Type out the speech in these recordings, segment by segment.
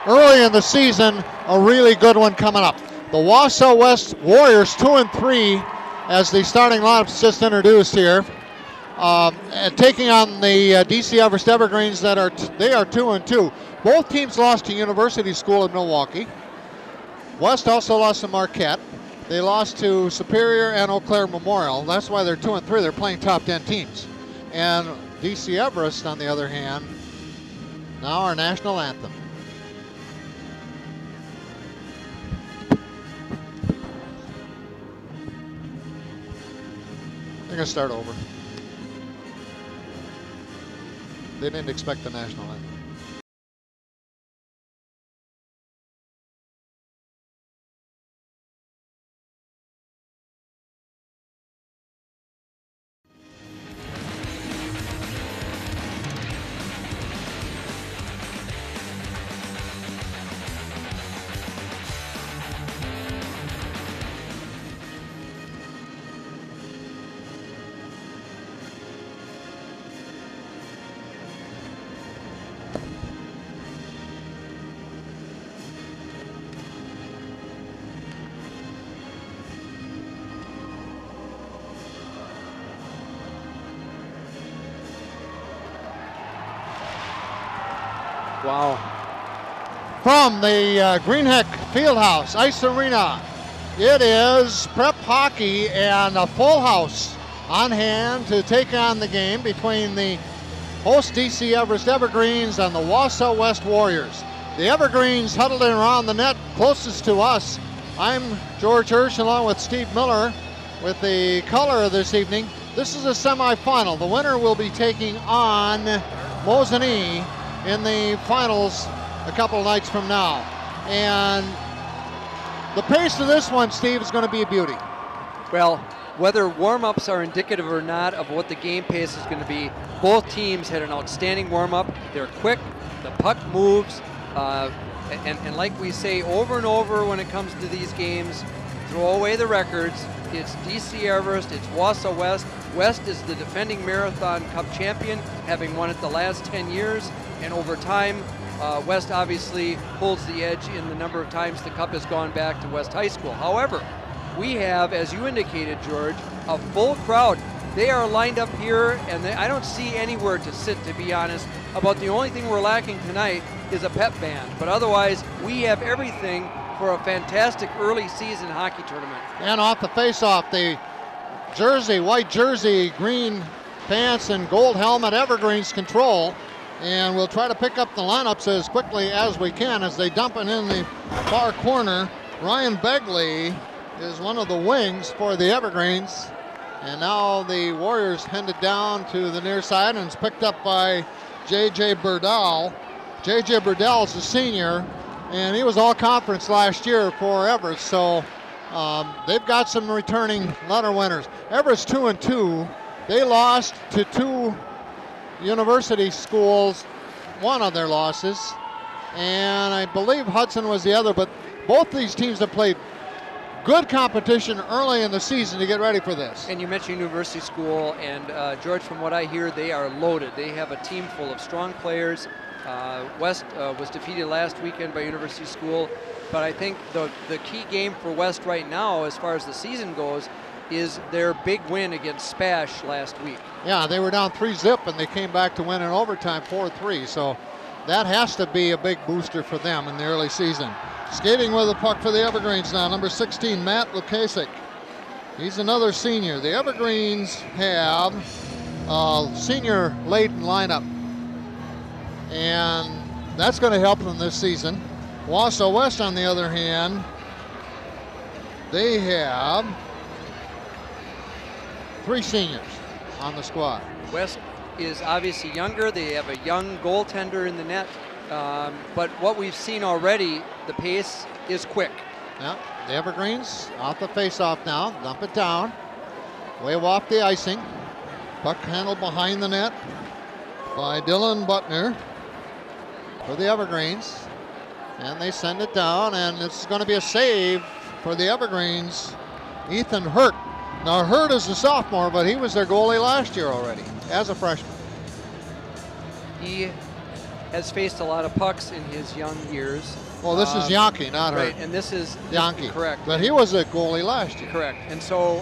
early in the season, a really good one coming up. The Wausau West Warriors 2-3 as the starting lineups just introduced here. Taking on the DC Everest Evergreens they are 2-2. Both teams lost to University School in Milwaukee. West also lost to Marquette. They lost to Superior and Eau Claire Memorial. That's why they're 2-3. They're playing top 10 teams. And DC Everest, on the other hand, now our national anthem. They're going to start over. They didn't expect the national anthem. Wow. From the Greenheck Fieldhouse Ice Arena, it is prep hockey and a full house on hand to take on the game between the host DC Everest Evergreens and the Wausau West Warriors. The Evergreens huddled in around the net closest to us. I'm George Hirsch along with Steve Miller with the color this evening. This is a semifinal. The winner will be taking on Mosinee in the finals a couple of nights from now. And the pace of this one, Steve, is going to be a beauty. Well, whether warm-ups are indicative or not of what the game pace is going to be, both teams had an outstanding warm-up. They're quick, the puck moves, and like we say over and over when it comes to these games, throw away the records. It's DC Everest, it's Wausau West. West is the defending Marathon Cup champion, having won it the last 10 years. And over time, West obviously holds the edge in the number of times the Cup has gone back to West High School. However, we have, as you indicated, George, a full crowd. They are lined up here, and I don't see anywhere to sit, to be honest. About the only thing we're lacking tonight is a pep band. But otherwise, we have everything for a fantastic early season hockey tournament. And off the face-off, the jersey, white jersey, green pants, and gold helmet, Evergreens control. And we'll try to pick up the lineups as quickly as we can as they dump it in the far corner. Ryan Begley is one of the wings for the Evergreens. And now the Warriors handed down to the near side, and it's picked up by J.J. Burdell. J.J. Burdell is a senior, and he was all conference last year for Everest. So they've got some returning letter winners. Everest 2-2. They lost to two university schools, one of their losses, and I believe Hudson was the other, but both these teams have played good competition early in the season to get ready for this. And you mentioned University School, and George, from what I hear, they are loaded. They have a team full of strong players. West was defeated last weekend by University School, but I think the key game for West right now, as far as the season goes, is their big win against Spash last week. Yeah, they were down 3-0 and they came back to win in overtime 4-3. So that has to be a big booster for them in the early season. Skating with the puck for the Evergreens now, number 16, Matt Lukasik. He's another senior. The Evergreens have a senior-laden lineup, and that's going to help them this season. Wausau West, on the other hand, they have 3 seniors on the squad. West is obviously younger. They have a young goaltender in the net. But what we've seen already, the pace is quick. Yeah, the Evergreens off the face-off now. Dump it down. Wave off the icing. Puck handled behind the net by Dylan Butner for the Evergreens. And they send it down, and it's going to be a save for the Evergreens. Ethan Hurt. Now, Hurt is a sophomore, but he was their goalie last year already as a freshman. He has faced a lot of pucks in his young years. Well, this is Yankee, not right, her. and this is Yankee. Correct. But he was a goalie last year. Correct. And so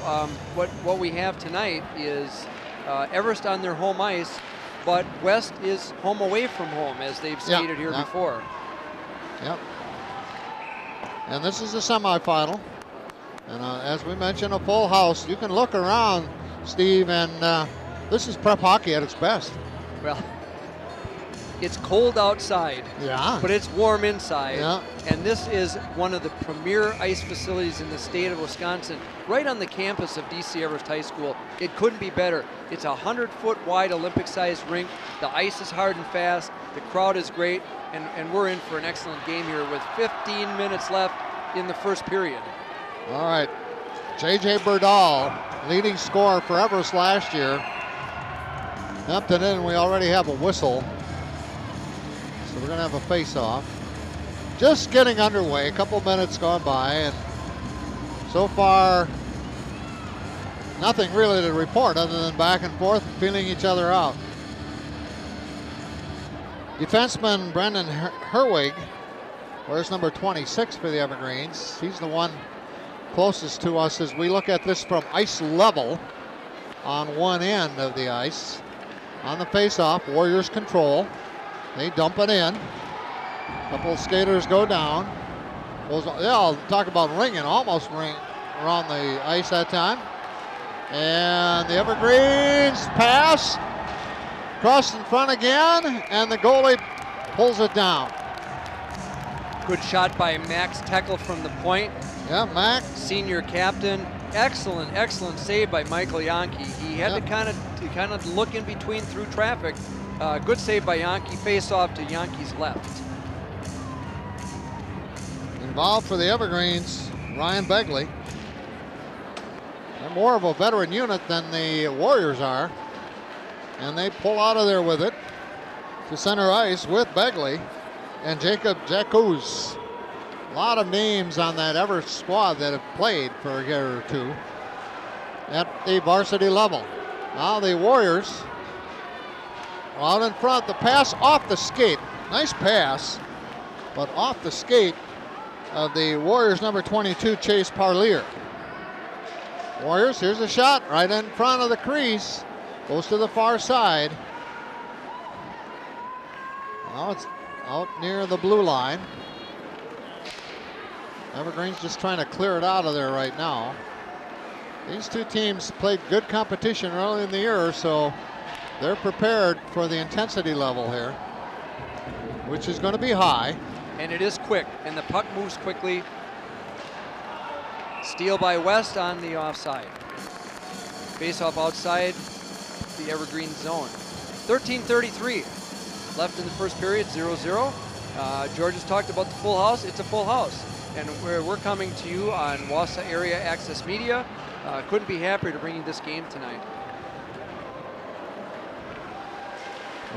what we have tonight is Everest on their home ice, but West is home away from home, as they've skated here before. Yep. And this is the semifinal. And as we mentioned, a full house. You can look around, Steve, and this is prep hockey at its best. Well, it's cold outside, but it's warm inside. Yeah. And this is one of the premier ice facilities in the state of Wisconsin, right on the campus of DC Everest High School. It couldn't be better. It's a 100-foot wide Olympic-sized rink. The ice is hard and fast. The crowd is great, and we're in for an excellent game here with 15 minutes left in the first period. All right, J.J. Berdahl, leading scorer for Everest last year. Up and in, we already have a whistle. So we're going to have a face-off. Just getting underway, a couple minutes gone by, and so far, nothing really to report other than back and forth and feeling each other out. Defenseman Brendan Herwig wears number 26 for the Evergreens. He's the one closest to us as we look at this from ice level on one end of the ice. On the face-off, Warriors control. They dump it in. A couple of skaters go down. I'll talk about ringing, almost ring around the ice that time. And the Evergreens pass. Cross in front again, and the goalie pulls it down. Good shot by Max Teckel from the point. Yeah, Max. Senior captain. Excellent save by Michael Yankee. He had to kind of look in between through traffic. Good save by Yankee. Face off to Yankee's left. Involved for the Evergreens, Ryan Begley. They're more of a veteran unit than the Warriors are. And they pull out of there with it to center ice with Begley and Jacob Jacuz. A lot of names on that Everest squad that have played for a year or two at the varsity level. Now the Warriors are out in front. The pass off the skate. Nice pass, but off the skate of the Warriors number 22, Chase Parlier. Warriors, here's a shot right in front of the crease. Goes to the far side. Now it's out near the blue line. Evergreen's just trying to clear it out of there right now. These two teams played good competition early in the year, so they're prepared for the intensity level here, which is going to be high. And it is quick, and the puck moves quickly. Steal by West on the offside. Face off outside the Evergreen zone. 13:33 left in the first period, 0-0. George has talked about the full house. It's a full house. And we're coming to you on Wausau Area Access Media. Couldn't be happier to bring you this game tonight.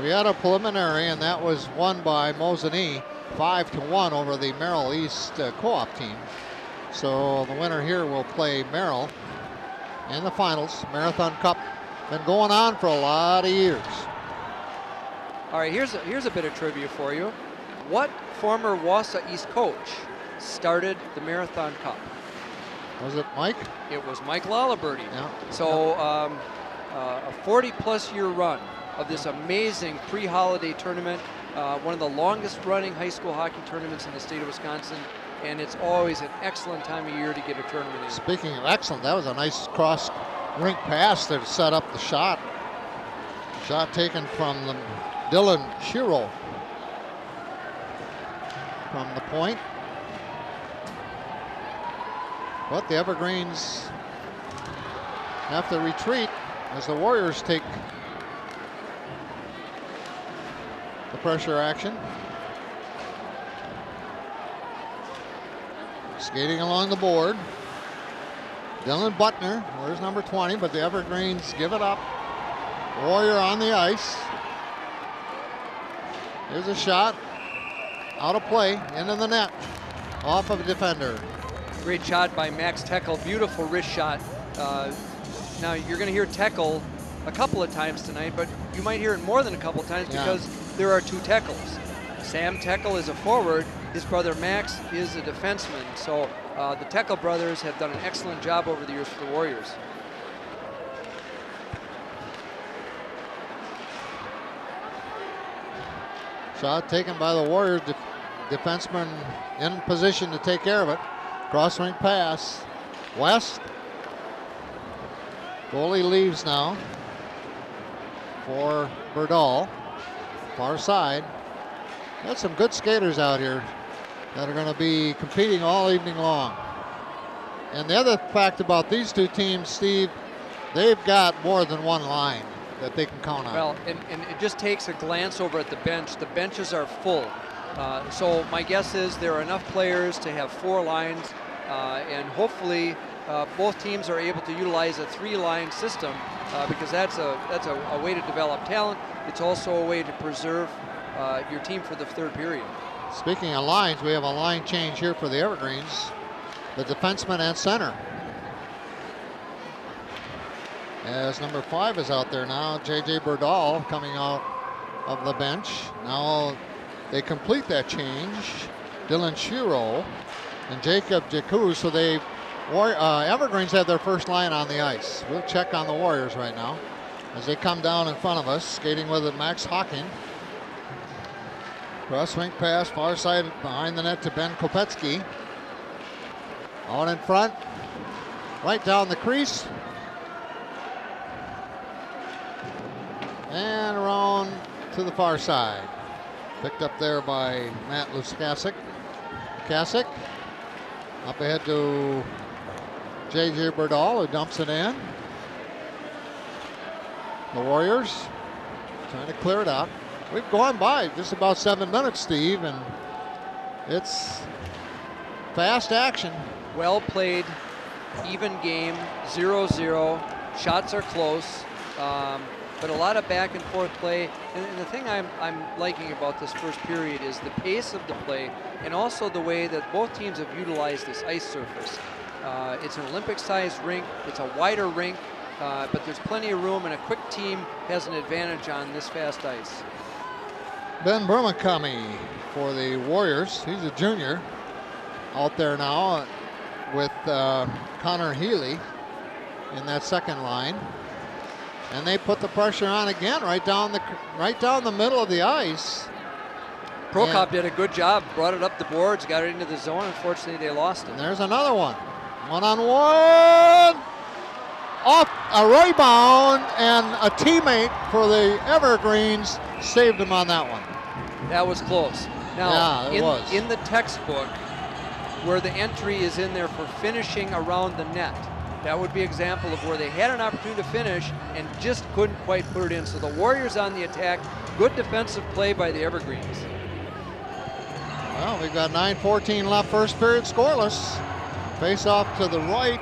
We had a preliminary, and that was won by Mosinee, 5-1 over the Merrill East co-op team. So the winner here will play Merrill in the finals. Marathon Cup been going on for a lot of years. All right, here's a bit of trivia for you. What former Wausau East coach started the Marathon Cup? Was it Mike? It was Mike Laliberty. Yeah. So a 40-plus year run of this amazing pre-holiday tournament, one of the longest running high school hockey tournaments in the state of Wisconsin, and it's always an excellent time of year to get a tournament in. Speaking of excellent, that was a nice cross rink pass that set up the shot. Shot taken from Dylan Shiro from the point. But the Evergreens have to retreat as the Warriors take the pressure action. Skating along the board. Dylan Butner, where's number 20, but the Evergreens give it up. Warrior on the ice. Here's a shot. Out of play, into the net. Off of a defender. Great shot by Max Teckel. Beautiful wrist shot. Now you're going to hear Teckel a couple of times tonight, but you might hear it more than a couple of times because there are 2 Teckles. Sam Teckle is a forward. His brother Max is a defenseman. So the Teckle brothers have done an excellent job over the years for the Warriors. Shot taken by the Warriors. Defenseman in position to take care of it. Cross-rink pass. West. Goalie leaves now for Berdahl. Far side. Got some good skaters out here that are going to be competing all evening long. And the other fact about these 2 teams, Steve, they've got more than one line that they can count on. Well, and it just takes a glance over at the bench. The benches are full. So my guess is there are enough players to have 4 lines, and hopefully both teams are able to utilize a 3-line system because that's a way to develop talent. It's also a way to preserve your team for the 3rd period. Speaking of lines, we have a line change here for the Evergreens. The defenseman and center. As number 5 is out there now, J.J. Berdahl coming out of the bench. Now they complete that change. Dylan Shiro and Jacob Jacuz. So they Evergreens have their first line on the ice. We'll check on the Warriors right now as they come down in front of us. Skating with it, Max Hawking. Cross-rink pass, far side behind the net to Ben Kopetsky. Out in front, right down the crease. And around to the far side. Picked up there by Matt Luskasic. Kasich. Up ahead to J.J. Berdahl, who dumps it in. The Warriors trying to clear it out. We've gone by just about 7 minutes, Steve, and it's fast action. Well played, even game, 0-0. Shots are close, but a lot of back and forth play. And the thing I'm liking about this first period is the pace of the play and also the way that both teams have utilized this ice surface. It's an Olympic-sized rink. It's a wider rink, but there's plenty of room, and a quick team has an advantage on this fast ice. Ben Burmakami for the Warriors. He's a junior out there now with Connor Healy in that second line. And they put the pressure on again right down the middle of the ice. Prokop did a good job, brought it up the boards, got it into the zone. Unfortunately, they lost it. And there's another one. One-on-one. Off a rebound, and a teammate for the Evergreens saved him on that one. That was close. Now, yeah, in the textbook, where the entry is in there for finishing around the net, that would be an example of where they had an opportunity to finish and just couldn't quite put it in. So the Warriors on the attack, good defensive play by the Evergreens. Well, we've got 9:14 left, first period scoreless. Face off to the right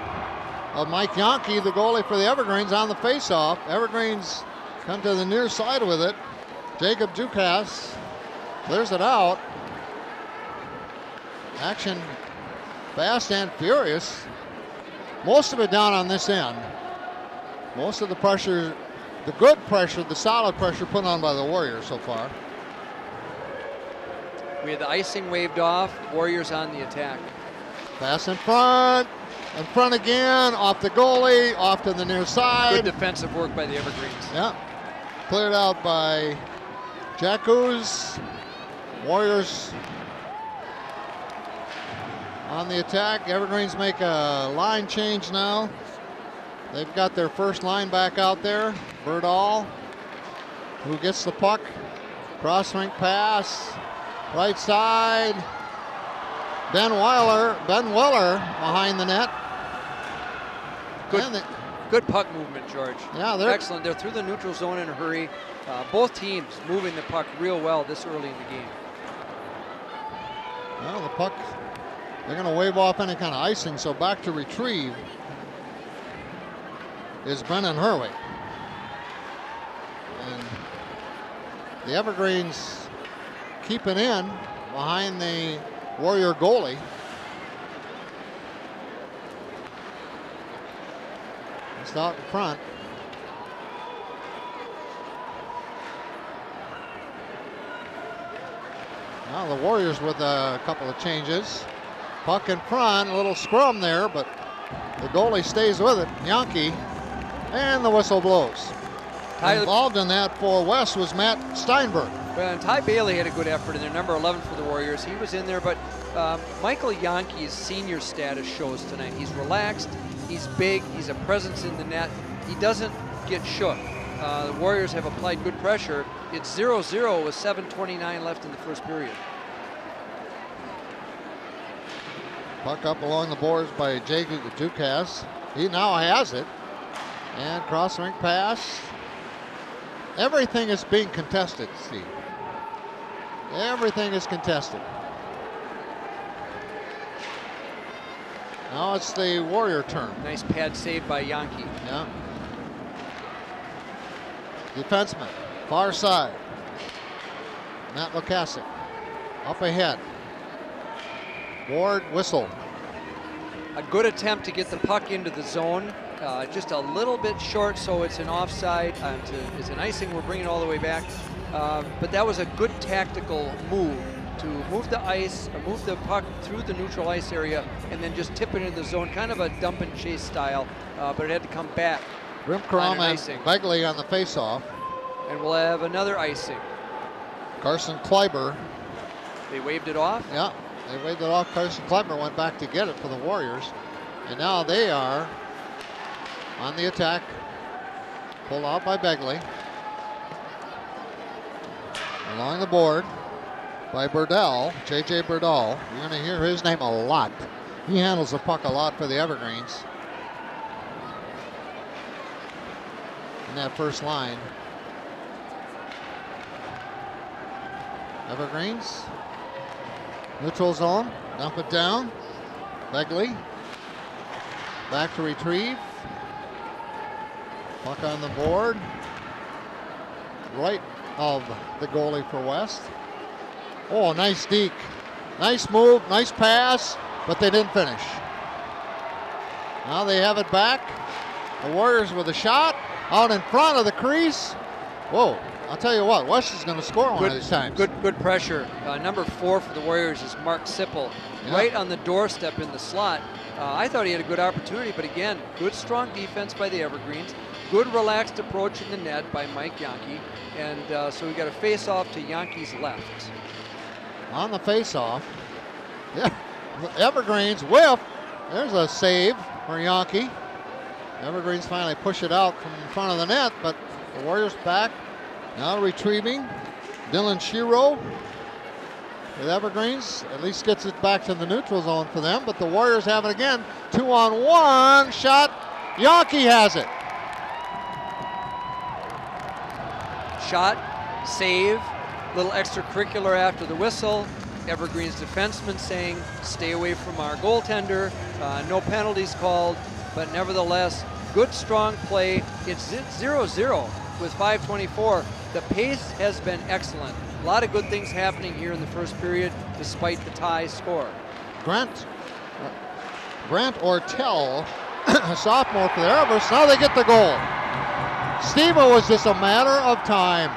of Mike Yonke, the goalie for the Evergreens, on the face-off. Evergreens come to the near side with it. Jacob Dukas clears it out. Action fast and furious. Most of it down on this end. Most of the pressure, the good pressure, the solid pressure put on by the Warriors so far. We had the icing waved off, Warriors on the attack. Pass in front again, off the goalie, off to the near side. Good defensive work by the Evergreens. Yeah, cleared out by Jacuz. Warriors on the attack. Evergreens make a line change now. They've got their first line back out there. Berdahl, who gets the puck. Cross-rink pass, right side. Ben Weller behind the net. Good puck movement, George. Yeah, they're excellent. They're through the neutral zone in a hurry. Both teams moving the puck real well this early in the game. Well, the puck, they're going to wave off any kind of icing, so back to retrieve is Brennan Herwig. And the Evergreens keep it in behind the Warrior goalie. It's out in front. Now the Warriors with a couple of changes. Puck in front, a little scrum there, but the goalie stays with it. Yankee, and the whistle blows. Involved in that for West was Matt Steinberg. Well, and Ty Bailey had a good effort in there, number 11 for the Warriors. He was in there, but Michael Yankee's senior status shows tonight. He's relaxed, he's big, he's a presence in the net. He doesn't get shook. The Warriors have applied good pressure. It's 0-0 with 7:29 left in the first period. Puck up along the boards by Jake Dukas. He now has it. And cross-rink pass. Everything is being contested, Steve. Everything is contested. Now it's the Warrior turn. Nice pad save by Yankee. Yeah. Defenseman, far side. Matt Lukasik up ahead. Ward whistle. A good attempt to get the puck into the zone. Just a little bit short, so it's an offside. It's an icing. We're bringing it all the way back. But that was a good tactical move to move the ice, move the puck through the neutral ice area, and then just tip it into the zone. Kind of a dump and chase style, but it had to come back. Rimkram and Begley on the faceoff. And we'll have another icing. Carson Kleiber. They waved it off? Yeah, they waved it off. Carson Kleiber went back to get it for the Warriors. And now they are on the attack. Pulled out by Begley. Along the board by Burdell, J.J. Burdell. You're going to hear his name a lot. He handles the puck a lot for the Evergreens. In that first line. Evergreens. Neutral zone. Dump it down. Begley. Back to retrieve. Puck on the board. Right of the goalie for West. Oh, nice deke. Nice move, nice pass, but they didn't finish. Now they have it back. The Warriors with a shot out in front of the crease. Whoa, I'll tell you what, West is going to score one of these times. Good pressure. Number 4 for the Warriors is Mark Sipple, right on the doorstep in the slot. I thought he had a good opportunity, but again, good strong defense by the Evergreens. Good relaxed approach in the net by Mike Yankee. And so we got a face-off to Yankee's left. On the face-off, yeah, Evergreens whiff. There's a save for Yankee. Evergreens finally push it out from in front of the net, but the Warriors back. Now retrieving. Dylan Shiro with Evergreens. At least gets it back to the neutral zone for them, but the Warriors have it again. 2-on-1 shot. Yankee has it. Shot, save, little extracurricular after the whistle. Evergreen's defenseman saying, stay away from our goaltender. No penalties called, but nevertheless, good strong play. It's 0-0 with 5:24. The pace has been excellent. A lot of good things happening here in the first period, despite the tie score. Grant Ortel, a sophomore for the Everest. Now they get the goal. Steve, it was just a matter of time.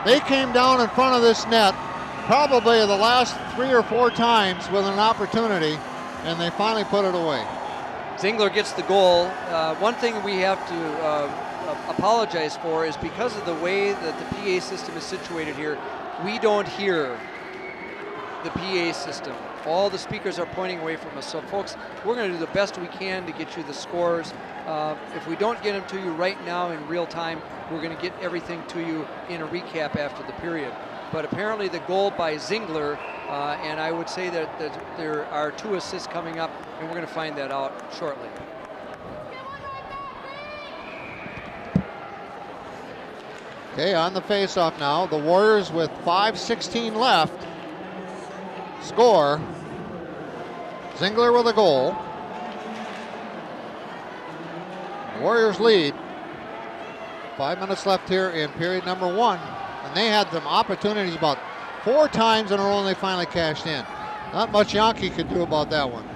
They came down in front of this net probably the last 3 or 4 times with an opportunity, and they finally put it away. Zingler gets the goal. One thing we have to apologize for is because of the way that the PA system is situated here, we don't hear the PA system. All the speakers are pointing away from us. So folks, we're going to do the best we can to get you the scores. If we don't get them to you right now in real time, we're going to get everything to you in a recap after the period. But apparently the goal by Zingler, and I would say that there are 2 assists coming up, and we're going to find that out shortly. Okay, on the faceoff now, the Warriors with 5:16 left score. Zingler with a goal. Warriors lead. 5 minutes left here in period number 1. And they had them opportunities about 4 times in a row and they finally cashed in. Not much Yankee could do about that one.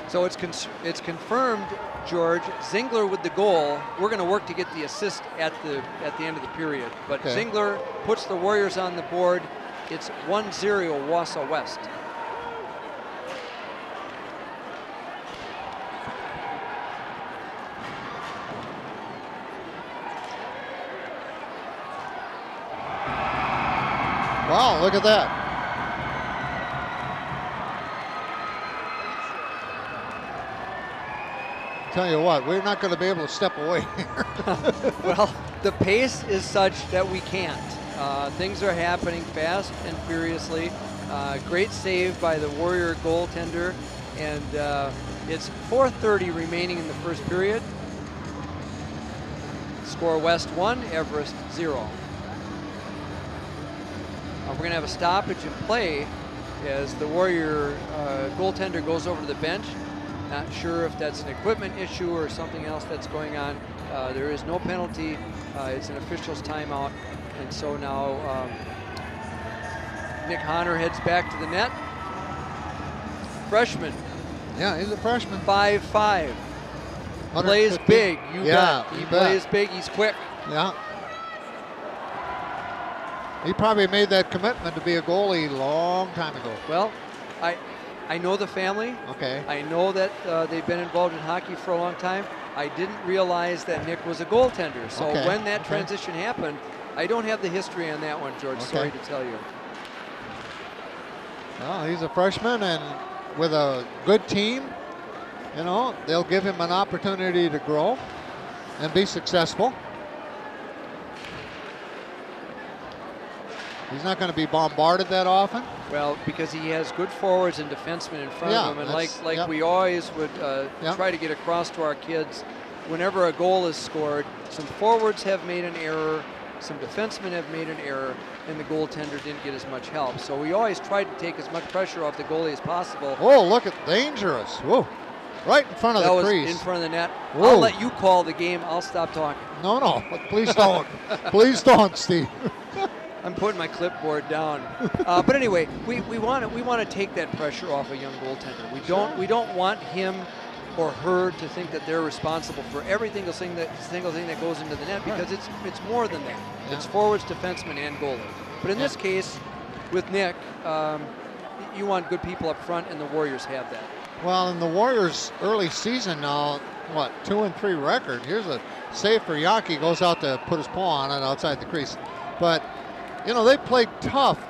So it's confirmed, George, Zingler with the goal. We're going to work to get the assist at the end of the period. But okay. Zingler puts the Warriors on the board. It's 1-0 Wausau West. Wow, look at that. Tell you what, we're not going to be able to step away here. Well, the pace is such that we can't. Things are happening fast and furiously. Great save by the Warrior goaltender, and it's 4:30 remaining in the first period. Score West 1, Everest 0. We're going to have a stoppage in play as the Warrior goaltender goes over to the bench. Not sure if that's an equipment issue or something else that's going on. There is no penalty. It's an official's timeout. And so now Nick Honor heads back to the net. Freshman. Yeah, he's a freshman. 5'5". Plays big. You bet. He plays big. He's quick. Yeah. He probably made that commitment to be a goalie a long time ago. Well, I know the family. Okay. I know that they've been involved in hockey for a long time. I didn't realize that Nick was a goaltender. So when that transition happened, I don't have the history on that one, George. Sorry to tell you. Well, he's a freshman, and with a good team, you know, they'll give him an opportunity to grow and be successful. He's not going to be bombarded that often. Well, because he has good forwards and defensemen in front of him, and like we always would try to get across to our kids, whenever a goal is scored, some forwards have made an error, some defensemen have made an error, and the goaltender didn't get as much help. So we always try to take as much pressure off the goalie as possible. Oh, look at dangerous! Whoa, right in front of the crease. In front of the net. Whoa. I'll let you call the game. I'll stop talking. No, please don't. Please don't, Steve. I'm putting my clipboard down. But anyway, we want to take that pressure off a young goaltender. We don't want him or her to think that they're responsible for every single thing that goes into the net, because it's more than that. Yeah. It's forwards, defensemen, and goalie. But in this case, with Nick, you want good people up front, and the Warriors have that. Well, in the Warriors' early season now, what, 2-3 record. Here's a save for Yaki, goes out to put his paw on it outside the crease. But you know, they played tough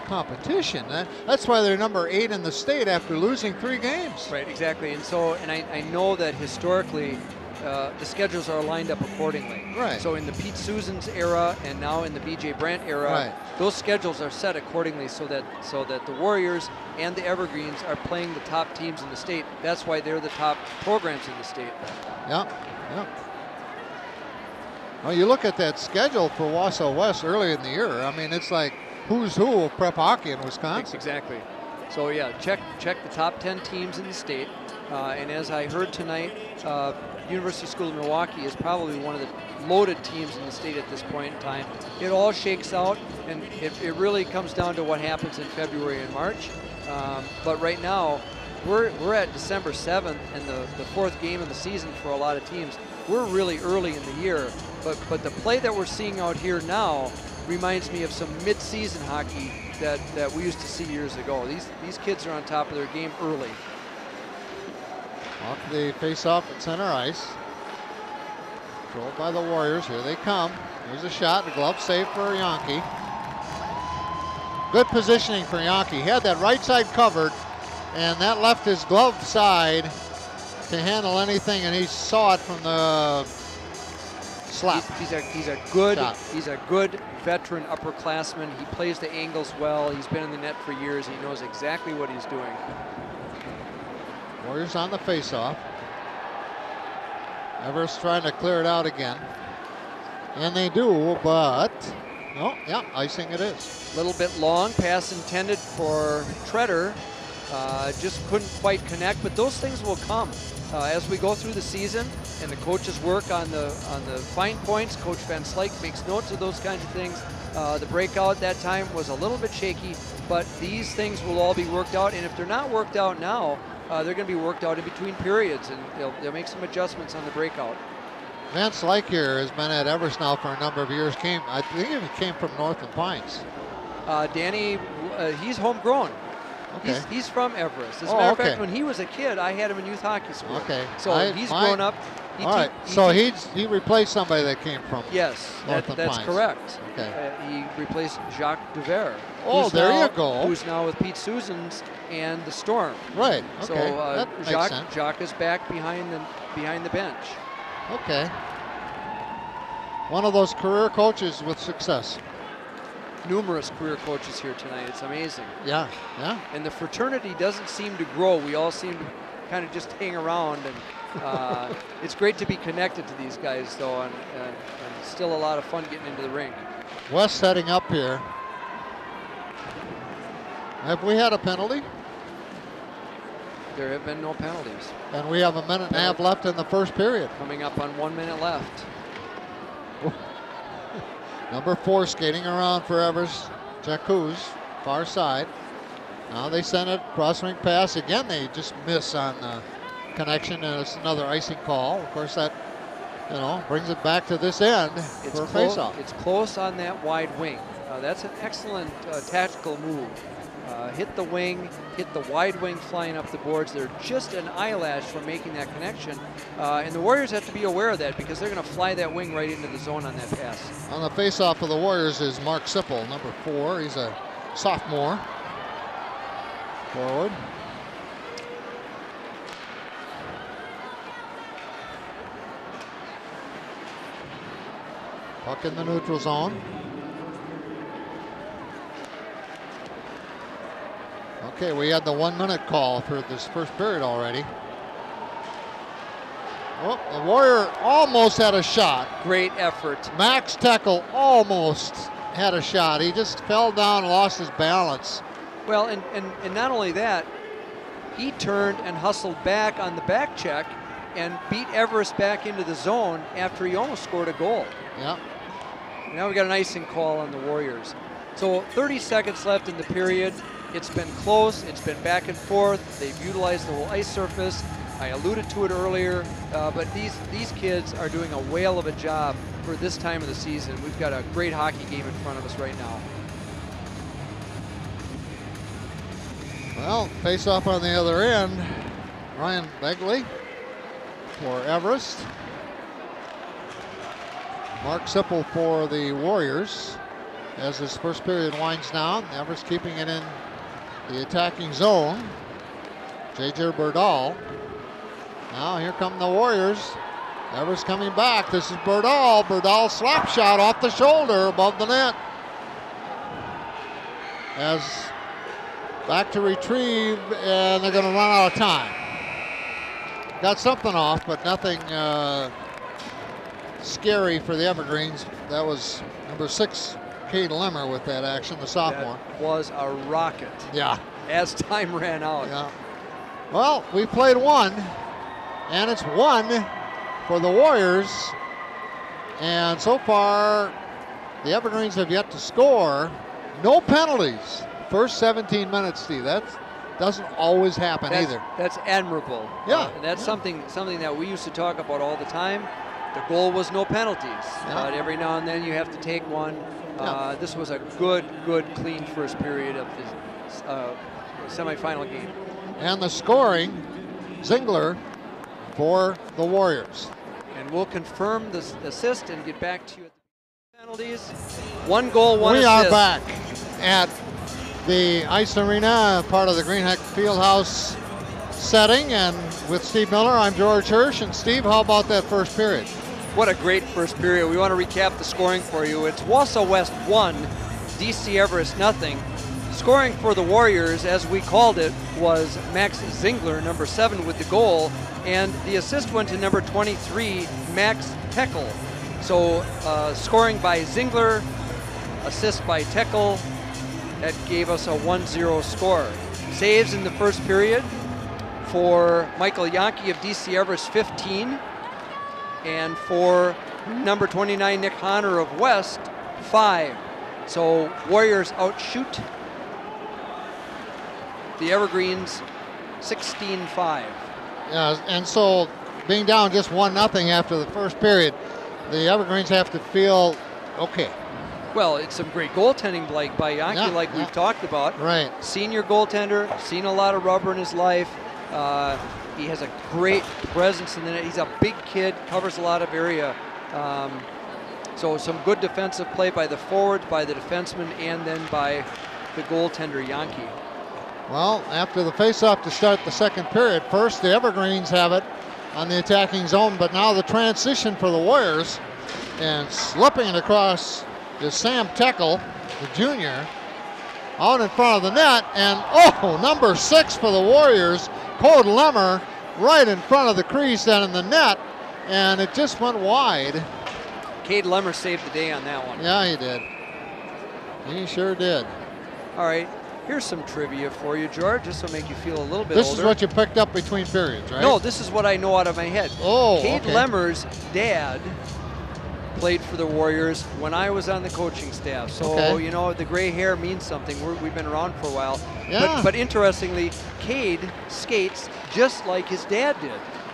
competition. That's why they're number 8 in the state after losing 3 games. Right, exactly. And I know that historically the schedules are lined up accordingly. Right. So in the Pete Susans era and now in the B.J. Brandt era, those schedules are set accordingly so that the Warriors and the Evergreens are playing the top teams in the state. That's why they're the top programs in the state. Yeah. Well, you look at that schedule for Wausau West early in the year. I mean, it's like who's who of prep hockey in Wisconsin. Exactly. So yeah, check the top 10 teams in the state. And as I heard tonight, University School of Milwaukee is probably one of the loaded teams in the state at this point in time. It all shakes out, and it really comes down to what happens in February and March. But right now, we're at December 7th, and the 4th game of the season for a lot of teams. We're really early in the year, but the play that we're seeing out here now reminds me of some mid-season hockey that we used to see years ago. These kids are on top of their game early. Off the face-off at center ice. Controlled by the Warriors. Here they come. Here's a shot. A glove save for Yankee. Good positioning for Yankee. He had that right side covered, and that left his glove side to handle anything, and he saw it from the slap. He's a good veteran upperclassman. He plays the angles well. He's been in the net for years. He knows exactly what he's doing. Warriors on the faceoff. Everest trying to clear it out again, and they do, but icing it is. A little bit long pass intended for Treader. Just couldn't quite connect, but those things will come as we go through the season and the coaches work on the fine points. Coach Van Slyke makes notes of those kinds of things. The breakout that time was a little bit shaky, but these things will all be worked out, and if they're not worked out now, they're going to be worked out in between periods, and they'll make some adjustments on the breakout. Van Slyke here has been at Everest now for a number of years. I think he came from Northland Pines. Danny, he's homegrown. Okay. He's from Everest. As a matter of okay. fact, when he was a kid, I had him in youth hockey school. Okay. So he's grown up. All right. So he replaced somebody that came from. Yes, that's Pines. correct. Okay. He replaced Jacques Duver. Oh, there you go. Who's now with Pete Susans and the Storm. Right. Okay. So that makes sense. Jacques is back behind the bench. Okay. One of those career coaches with success. Numerous career coaches here tonight. It's amazing. Yeah. Yeah. And the fraternity doesn't seem to grow. We all seem to kind of just hang around, and it's great to be connected to these guys, though, and still a lot of fun getting into the rink. West setting up here. Have we had a penalty? There have been no penalties. And we have a minute and a half left in the first period. Coming up on 1 minute left. Number 4 skating around for Everest. Jacuz, far side. Now they send it cross-rink pass. Again, they just miss on the connection, and it's another icing call. Of course, that brings it back to this end for a face-off. It's close on that wide wing. That's an excellent tactical move. Hit the wing, hit the wide wing flying up the boards. They're just an eyelash from making that connection. And the Warriors have to be aware of that because they're going to fly that wing right into the zone on that pass. On the face-off of the Warriors is Mark Sipple, number 4. He's a sophomore. Forward. Puck in the neutral zone. Okay, we had the 1 minute call for this first period already. Oh, the Warrior almost had a shot. Great effort. Max Teckel almost had a shot. He just fell down and lost his balance. Well, and not only that, he turned and hustled back on the back check and beat Everest back into the zone after he almost scored a goal. Yeah. Now we got an icing call on the Warriors. So 30 seconds left in the period. It's been close. It's been back and forth. They've utilized the whole ice surface. I alluded to it earlier, but these kids are doing a whale of a job for this time of the season. We've got a great hockey game in front of us right now. Well, face off on the other end. Ryan Begley for Everest. Mark Sipple for the Warriors. As this first period winds down, Everest keeping it in the attacking zone. J.J. Berdahl. Now here come the Warriors. Everest coming back. This is Berdahl. Berdahl slap shot off the shoulder above the net. As back to retrieve, and they're going to run out of time. Got something off, but nothing scary for the Evergreens. That was number 6, Cade Lemmer with that action, the sophomore. That was a rocket. Yeah. As time ran out. Yeah. Well, we played one, and it's 1 for the Warriors. And so far, the Evergreens have yet to score. No penalties. First 17 minutes, Steve. That doesn't always happen either. That's admirable. Yeah. That's something that we used to talk about all the time. The goal was no penalties. But every now and then you have to take one. This was a good, clean first period of the semifinal game. And the scoring, Zingler for the Warriors. And we'll confirm the assist and get back to you at the penalties. 1 goal, 1 assist. We are back at the Ice Arena, part of the Greenheck Fieldhouse setting, and with Steve Miller, I'm George Hirsch. And Steve, how about that first period? What a great first period. We want to recap the scoring for you. It's Wausau West 1, DC Everest nothing. Scoring for the Warriors, as we called it, was Max Zingler, number 7, with the goal, and the assist went to number 23, Max Teckel. So scoring by Zingler, assist by Teckel, that gave us a 1-0 score. Saves in the first period for Michael Yankee of DC Everest, 15, and for number 29, Nick Honor of West, 5. So Warriors outshoot the Evergreens 16-5. Yeah, and so being down just 1-0 after the first period, the Evergreens have to feel, okay, Well, it's some great goaltending by Yankee, like we've talked about. Right. Senior goaltender, seen a lot of rubber in his life. He has a great presence in the net. He's a big kid, covers a lot of area. So some good defensive play by the forwards, by the defenseman, and then by the goaltender, Yankee. Well, after the faceoff to start the second period, first the Evergreens have it on the attacking zone, but now the transition for the Warriors, and slipping it across is Sam Teckel, the junior, out in front of the net, and number 6 for the Warriors, Code Lemmer, right in front of the crease and in the net, and it just went wide. Cade Lemmer saved the day on that one. Yeah, he did. He sure did. All right, here's some trivia for you, George, just to make you feel a little bit This older. is what you picked up between periods, right? No, this is what I know out of my head. Cade Lemmer's dad played for the Warriors when I was on the coaching staff. So, you know, the gray hair means something. We've been around for a while. Yeah. But interestingly, Cade skates just like his dad did.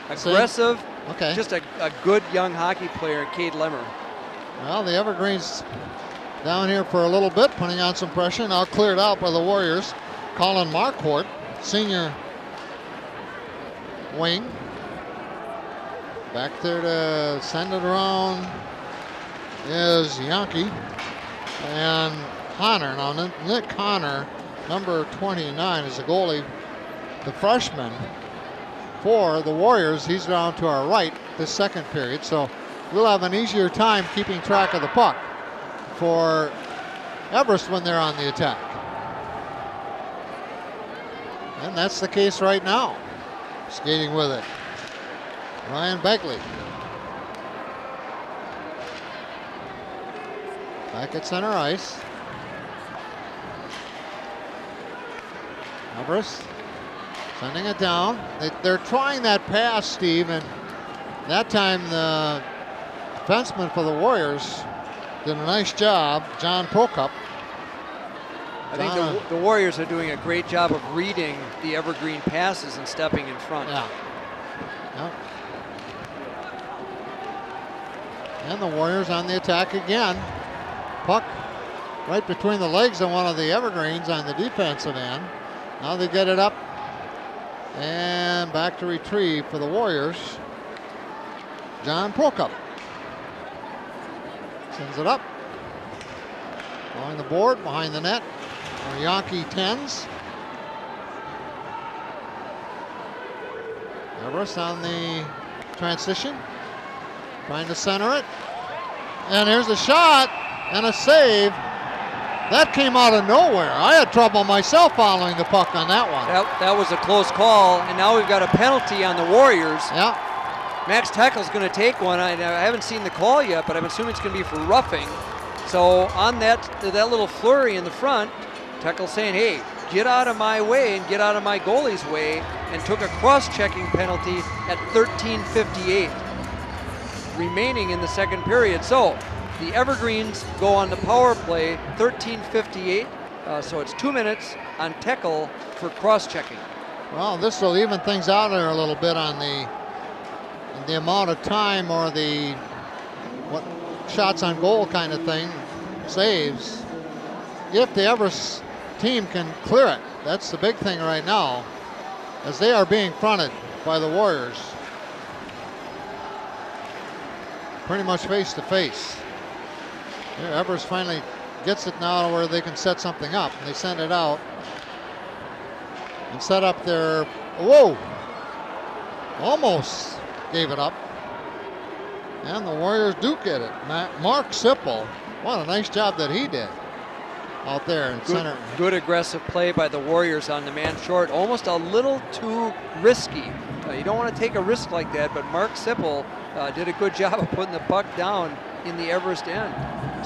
Aggressive, just a good young hockey player, Cade Lemmer. Well, the Evergreens down here for a little bit, putting on some pressure. Now cleared out by the Warriors. Colin Marquardt, senior wing. Back there to send it around is Yankee and Connor. Now Nick Connor, number 29, is the goalie, the freshman for the Warriors. He's down to our right this second period, so we'll have an easier time keeping track of the puck for Everest when they're on the attack. And that's the case right now. Skating with it, Ryan Begley. Back at center ice. Everest sending it down. They're trying that pass, Steve, and that time the defenseman for the Warriors did a nice job, John Prokop. I think the Warriors are doing a great job of reading the Evergreen passes and stepping in front. Yeah. Yep. And the Warriors on the attack again. Puck right between the legs of one of the Evergreens on the defensive end. Now they get it up and back to retrieve for the Warriors. John Prokop sends it up. Along the board, behind the net, are Yankee 10s. Everest on the transition, trying to center it. And here's a shot and a save. That came out of nowhere. I had trouble myself following the puck on that one. That was a close call, and now we've got a penalty on the Warriors. Yeah. Max Teckel's going to take one. I haven't seen the call yet, but I'm assuming it's going to be for roughing. So on that little flurry in the front, Teckel's saying, hey, get out of my way and get out of my goalie's way, and took a cross-checking penalty at 13:58 remaining in the second period. So the Evergreens go on the power play, 13:58. So it's 2 minutes on Teckel for cross-checking. Well, this will even things out there a little bit on the amount of time or the what shots on goal kind of thing, saves. If the Everest team can clear it, that's the big thing right now, as they are being fronted by the Warriors. Pretty much face to face. Here, Everest finally gets it now where they can set something up. They send it out and set up their, whoa, almost gave it up. And the Warriors do get it. Mark Sipple, what a nice job that he did out there in center. Good aggressive play by the Warriors on the man short. Almost a little too risky. You don't want to take a risk like that, but Mark Sipple did a good job of putting the puck down in the Everest end.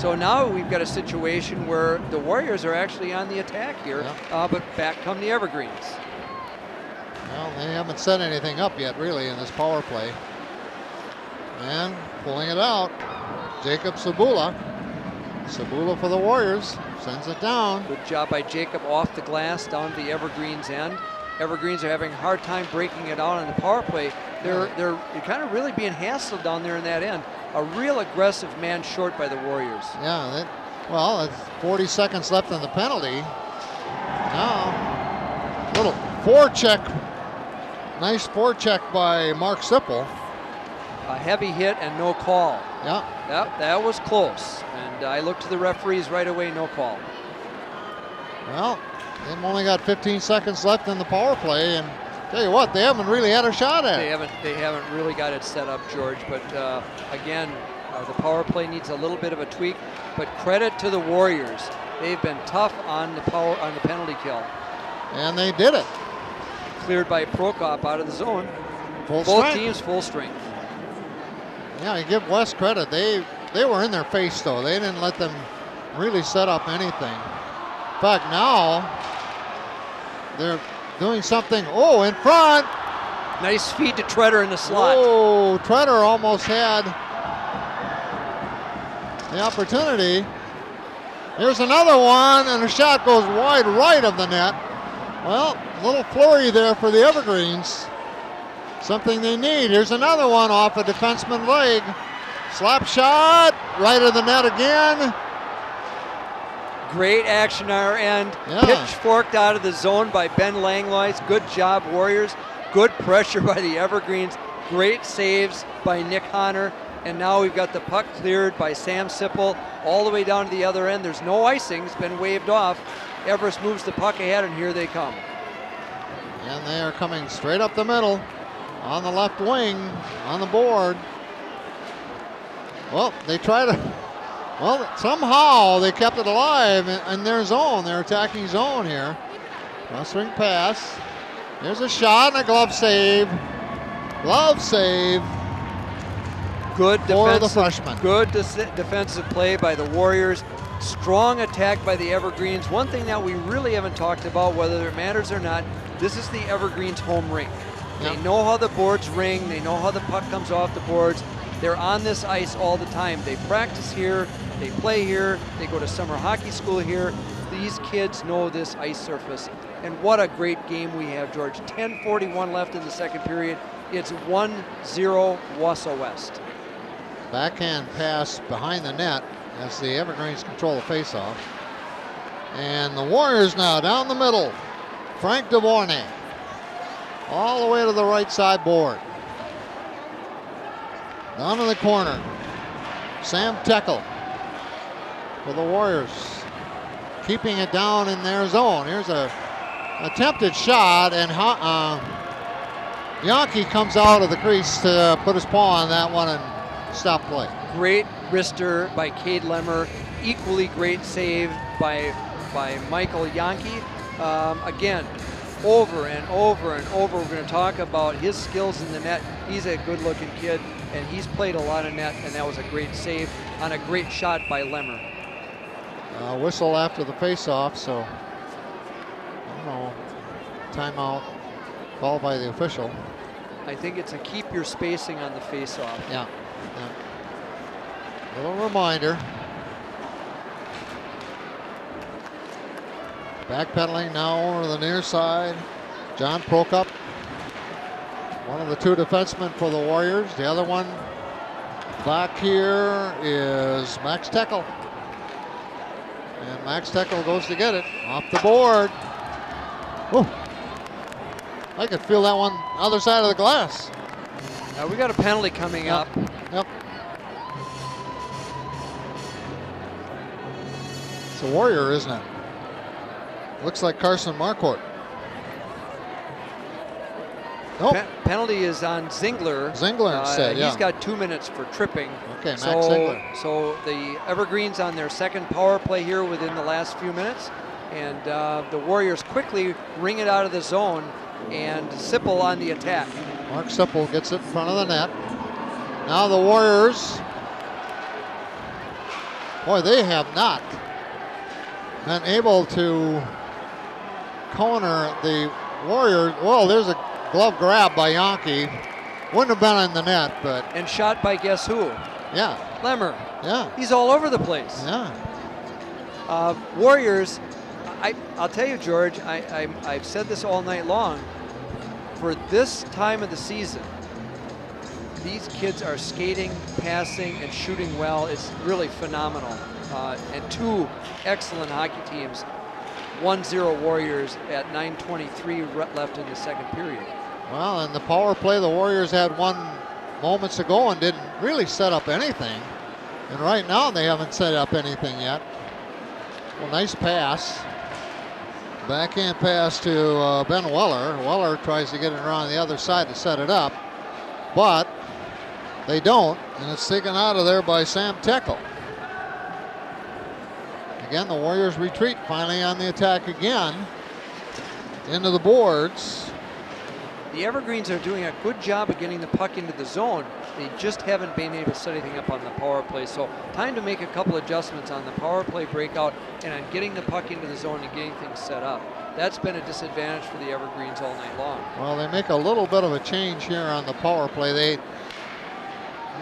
So now we've got a situation where the Warriors are actually on the attack here, but back come the Evergreens. Well, they haven't set anything up yet, really, in this power play. And pulling it out, Jacob Sabula. Sabula for the Warriors, sends it down. Good job by Jacob off the glass down to the Evergreens end. Evergreens are having a hard time breaking it out on the power play. They're kind of really being hassled down there in that end. A real aggressive man short by the Warriors. Yeah, Well, it's 40 seconds left in the penalty. Now, little forecheck. Nice forecheck by Mark Sipple. A heavy hit and no call. Yeah. Yep, that was close. And I looked to the referees right away, no call. Well, they've only got 15 seconds left in the power play, and tell you what, they haven't really had a shot at it. They haven't really got it set up, George. But again, the power play needs a little bit of a tweak. But credit to the Warriors. They've been tough on the penalty kill. And they did it. Cleared by Prokop out of the zone. Both teams full strength. Yeah, you give West credit. They were in their face, though. They didn't let them really set up anything. In fact, now they're doing something. Oh, in front. Nice feed to Treader in the slot. Oh, Treader almost had the opportunity. Here's another one, and the shot goes wide right of the net. Well, a little flurry there for the Evergreens. Something they need. Here's another one off a defenseman leg. Slap shot, right of the net again. Great action on our end. Yeah. Pitchforked out of the zone by Ben Langlois. Good job, Warriors. Good pressure by the Evergreens. Great saves by Nick Honor. And now we've got the puck cleared by Sam Sipple all the way down to the other end. There's no icing. It's been waved off. Everest moves the puck ahead, and here they come. And they are coming straight up the middle on the left wing on the board. Well, they try to, well, somehow they kept it alive in their zone, their attacking zone here. Cross-ring pass. There's a shot and a glove save. Glove save. Good for the freshman. Good defensive play by the Warriors. Strong attack by the Evergreens. One thing that we really haven't talked about, whether it matters or not, this is the Evergreens home rink. Yep. They know how the boards ring. They know how the puck comes off the boards. They're on this ice all the time. They practice here. They play here. They go to summer hockey school here. These kids know this ice surface. And what a great game we have, George. 10:41 left in the second period. It's 1-0 Wausau West. Backhand pass behind the net as the Evergreens control the faceoff. And the Warriors now down the middle. Frank DeVornay all the way to the right side board. Down in the corner. Sam Teckel for the Warriors. Keeping it down in their zone. Here's a attempted shot, and Yankee comes out of the crease to put his paw on that one and stop play. Great wrister by Cade Lemmer. Equally great save by Michael Yankee. Again, over and over and over, we're going to talk about his skills in the net. He's a good-looking kid, and he's played a lot of net, and that was a great save on a great shot by Lemmer. Whistle after the face-off, so I don't know. Timeout called by the official. I think it's a keep your spacing on the face-off. Yeah. Little reminder. Backpedaling now over to the near side. John Prokop, one of the two defensemen for the Warriors. The other one back here is Max Teckel. And Max Teckel goes to get it off the board. Whew. I could feel that one other side of the glass. Now we got a penalty coming up. Yep. It's a Warrior, isn't it? Looks like Carson Marquardt. Nope. Penalty is on Zingler. Zingler instead, yeah. He's got 2 minutes for tripping. Okay, Max Zingler. So the Evergreens on their second power play here within the last few minutes. And the Warriors quickly ring it out of the zone, and Sipple on the attack. Mark Sipple gets it in front of the net. Now the Warriors, boy, they have not been able to corner the Warriors. Well, there's a glove grab by Yankee. Wouldn't have been in the net, but. And shot by guess who? Yeah. Lemmer. Yeah. He's all over the place. Yeah. Warriors, I'll tell you, George, I've said this all night long. For this time of the season, these kids are skating, passing, and shooting well. It's really phenomenal. and two excellent hockey teams. 1-0 Warriors at 9:23 left in the second period. Well, in the power play, the Warriors had one moments ago and didn't really set up anything. And right now, they haven't set up anything yet. Well, nice pass. Backhand pass to Ben Weller. Weller tries to get it around the other side to set it up, but they don't, and it's taken out of there by Sam Teckel. Again, the Warriors retreat, finally on the attack again. Into the boards. The Evergreens are doing a good job of getting the puck into the zone. They just haven't been able to set anything up on the power play. So time to make a couple adjustments on the power play breakout and on getting the puck into the zone and getting things set up. That's been a disadvantage for the Evergreens all night long. Well, they make a little bit of a change here on the power play. They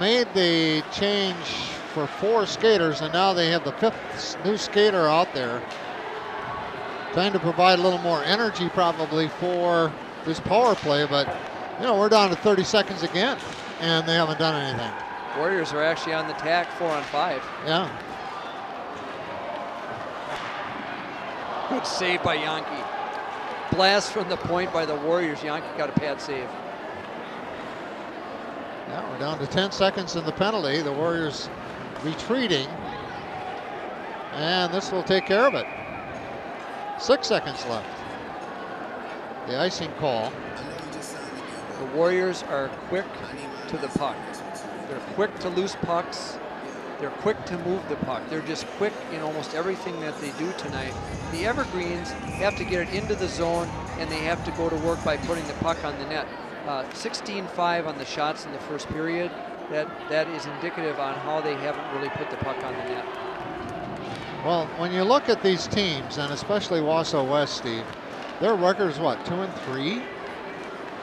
made the change for 4 skaters, and now they have the 5th new skater out there. Trying to provide a little more energy probably for this power play, but you know, we're down to 30 seconds again, and they haven't done anything. Warriors are actually on the tack 4-on-5. Yeah. Good save by Yankee. Blast from the point by the Warriors. Yankee got a pad save. Yeah, we're down to 10 seconds in the penalty. The Warriors retreating, and this will take care of it. 6 seconds left. The icing call. The Warriors are quick to the puck. They're quick to loose pucks. They're quick to move the puck. They're just quick in almost everything that they do tonight. The Evergreens have to get it into the zone, and they have to go to work by putting the puck on the net. 16-5 on the shots in the first period. That is indicative on how they haven't really put the puck on the net. Well, when you look at these teams, and especially Wausau West, Steve, their record is what, 2-3?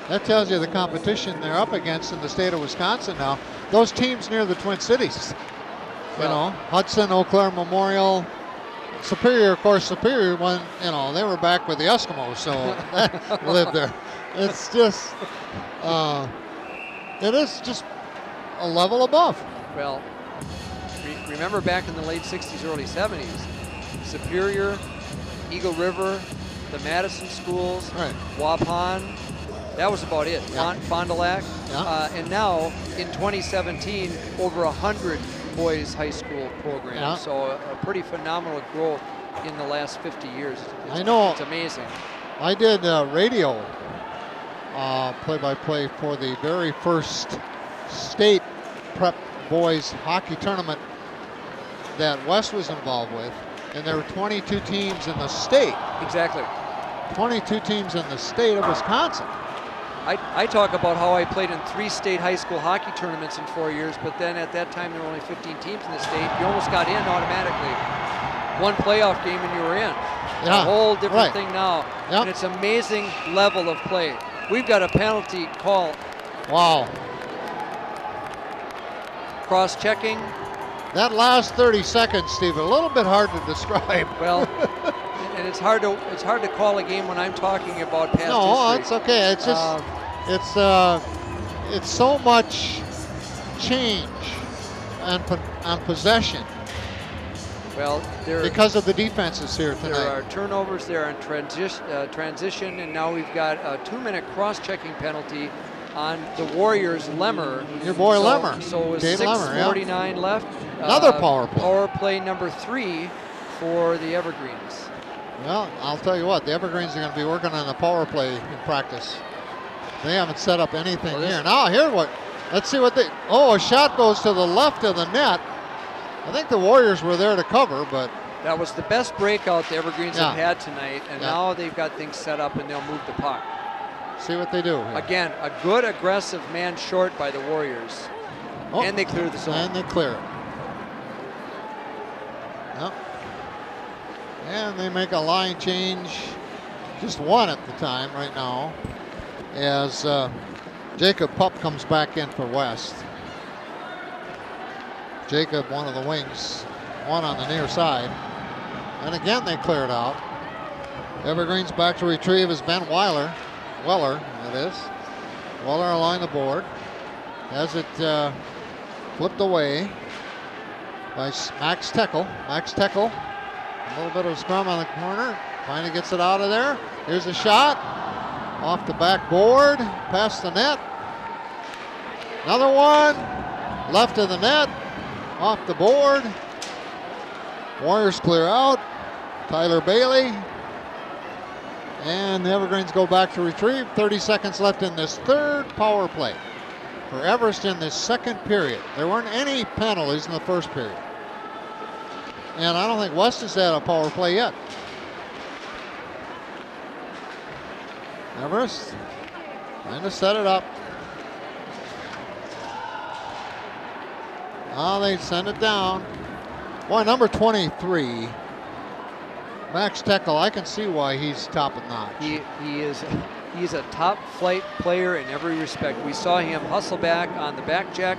That tells you the competition they're up against in the state of Wisconsin now. Those teams near the Twin Cities, you know, Hudson, Eau Claire Memorial, Superior, of course, Superior when, you know, they were back with the Eskimos, so lived there. It's just, it is just a level above. Well, remember back in the late 60s, early 70s, Superior, Eagle River, the Madison schools, right. Waupun, that was about it. Yeah. Fond du Lac. Yeah. And now, in 2017, over 100 boys high school programs. Yeah. So a pretty phenomenal growth in the last 50 years. I know. It's amazing. I did radio play-by-play for the very first state prep boys hockey tournament that West was involved with, and there were 22 teams in the state. Exactly. 22 teams in the state of Wisconsin. I talk about how I played in 3 state high school hockey tournaments in 4 years, but then at that time there were only 15 teams in the state. You almost got in automatically. One playoff game and you were in. Yeah, a whole different right. thing now. Yep. And it's amazing level of play. We've got a penalty call. Wow. Cross-checking. That last 30 seconds, Steve, a little bit hard to describe. Well, and it's hard to call a game when I'm talking about past history. No, it's okay. It's just it's so much change on possession. Well, because of the defenses here tonight. There are turnovers, there are transition, and now we've got a 2-minute cross-checking penalty on the Warriors' Lemmer. Your boy Lemmer. So with Dave 6:49 yeah. left. Another power play. Power play number 3 for the Evergreens. Well, I'll tell you what, the Evergreens are going to be working on the power play in practice. They haven't set up anything here. Now, let's see what a shot goes to the left of the net. I think the Warriors were there to cover, but. That was the best breakout the Evergreens have had tonight, and now they've got things set up and they'll move the puck. See what they do here. Again, a good aggressive man short by the Warriors. Oh, and they clear the zone. And they clear it. Yep. And they make a line change, just one at the time right now, as Jacob Pup comes back in for West. Jacob, one of the wings, one on the near side. And again, they clear it out. Evergreens back to retrieve is Ben Weller, it is. Weller along the board. Has it flipped away. by Max Teckel. Max Teckel, a little bit of scrum on the corner. Finally gets it out of there. Here's a shot. Off the backboard, past the net. Another one. Left of the net. Off the board. Warriors clear out. Tyler Bailey. And the Evergreens go back to retrieve. 30 seconds left in this third power play for Everest in this second period. There weren't any penalties in the first period. And I don't think West has had a power play yet. Everest trying to set it up. Oh, they send it down. Boy, number 23, Max Teckel, I can see why he's top of notch. He's a top flight player in every respect. We saw him hustle back on the back check.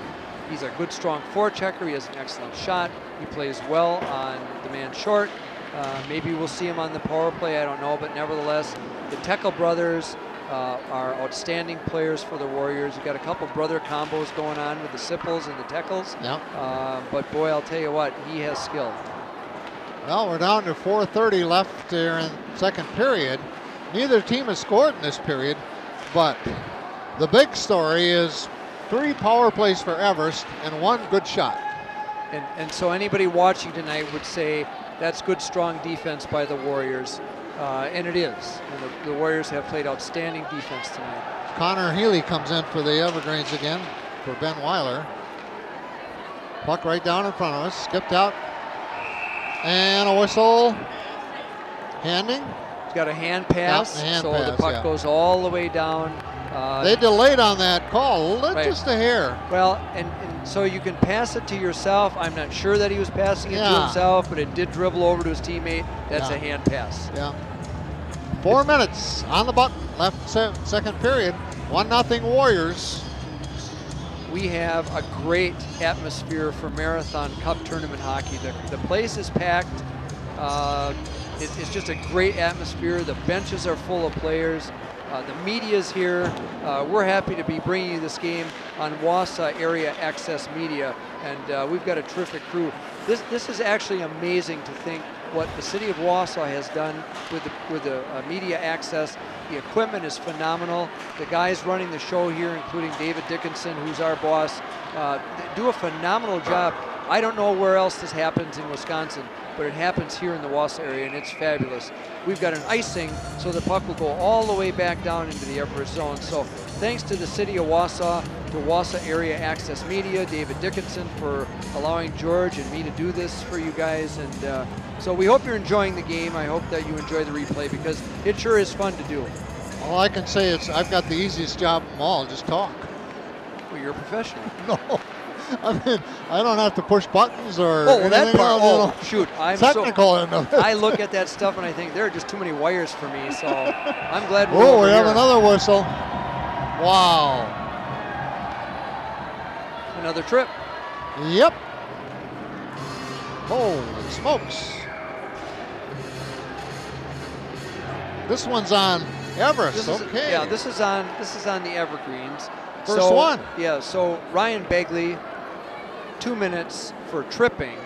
He's a good, strong forechecker. He has an excellent shot. He plays well on the man short. Maybe we'll see him on the power play, I don't know, but nevertheless, the Teckel brothers are outstanding players for the Warriors. You've got a couple brother combos going on with the Sipples and the Teckles. Yep. But boy, I'll tell you what, he has skill. Well, we're down to 4:30 left here in second period. Neither team has scored in this period, but the big story is 3 power plays for Everest and 1 good shot. And so anybody watching tonight would say that's good, strong defense by the Warriors. And it is. And the Warriors have played outstanding defense tonight. Connor Healy comes in for the Evergreens again for Ben Weiler. Puck right down in front of us, skipped out. And a whistle. Handing. He's got a hand pass, hand so pass, the puck goes all the way down. They delayed on that call, right. Just a hair. Well, and so you can pass it to yourself. I'm not sure that he was passing it to himself, but it did dribble over to his teammate. That's a hand pass. Yeah. 4 minutes on the button left second period. 1-0 Warriors. We have a great atmosphere for Marathon Cup tournament hockey. The place is packed. It's just a great atmosphere. The benches are full of players. The media's here. We're happy to be bringing you this game on Wausau Area Access Media, and we've got a terrific crew. This is actually amazing to think what the city of Wausau has done with the media access. The equipment is phenomenal. The guys running the show here, including David Dickinson, who's our boss, do a phenomenal job. I don't know where else this happens in Wisconsin, but it happens here in the Wausau area, and it's fabulous. We've got an icing, so the puck will go all the way back down into the Everest zone. So thanks to the city of Wausau, to Wausau Area Access Media, David Dickinson for allowing George and me to do this for you guys. And so we hope you're enjoying the game. I hope that you enjoy the replay because it sure is fun to do. All I can say is I've got the easiest job of them all, just talk. Well, you're a professional. No. I mean, I don't have to push buttons or that part. else, Shoot, I'm technical enough. I look at that stuff and I think there are just too many wires for me. So I'm glad we're Oh, over we have here. another whistle. Wow. Another trip. Yep. Holy smokes. This one's on Everest. Okay. Yeah, this is on the Evergreens. First one. Yeah, so Ryan Begley, 2 minutes for tripping.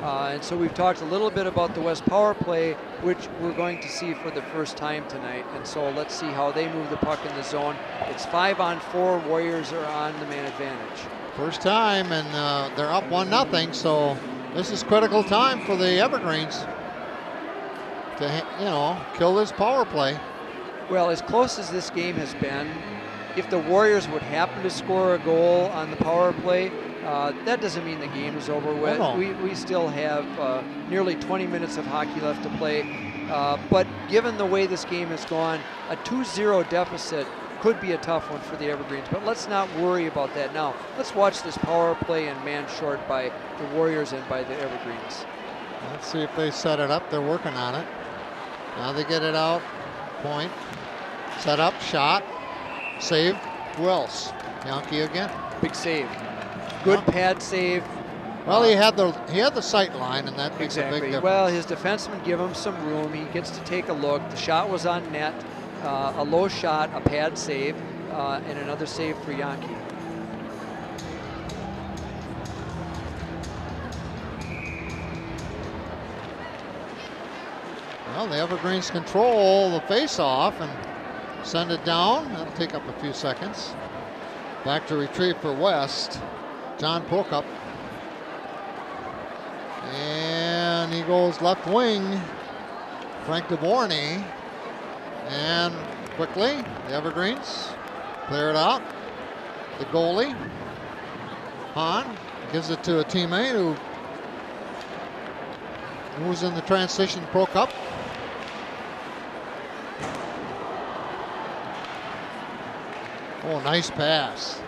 And so we've talked a little bit about the West power play, which we're going to see for the first time tonight. And so let's see how they move the puck in the zone. It's 5-on-4. Warriors are on the man advantage. First time, and they're up 1-0. So this is critical time for the Evergreens to, kill this power play. Well, as close as this game has been, if the Warriors would happen to score a goal on the power play, that doesn't mean the game is over with. Oh, no. We still have nearly 20 minutes of hockey left to play. But given the way this game has gone, a 2-0 deficit could be a tough one for the Evergreens. But let's not worry about that now. Let's watch this power play and man short by the Warriors and by the Evergreens. Let's see if they set it up. They're working on it. Now they get it out. Point. Set up. Shot. Save. Who else? Yankee again. Big save. Good pad save. Well, he had the sight line, and that makes a big difference. Well, his defensemen give him some room. He gets to take a look. The shot was on net. A low shot, a pad save, and another save for Yankee. Well, the Evergreens control the face-off and send it down. That'll take up a few seconds. Back to retrieve for West. John Prokop. And he goes left wing. Frank DeVorney. And quickly, the Evergreens clear it out. The goalie, Hahn, gives it to a teammate who moves in the transition. Prokop. Oh, nice pass.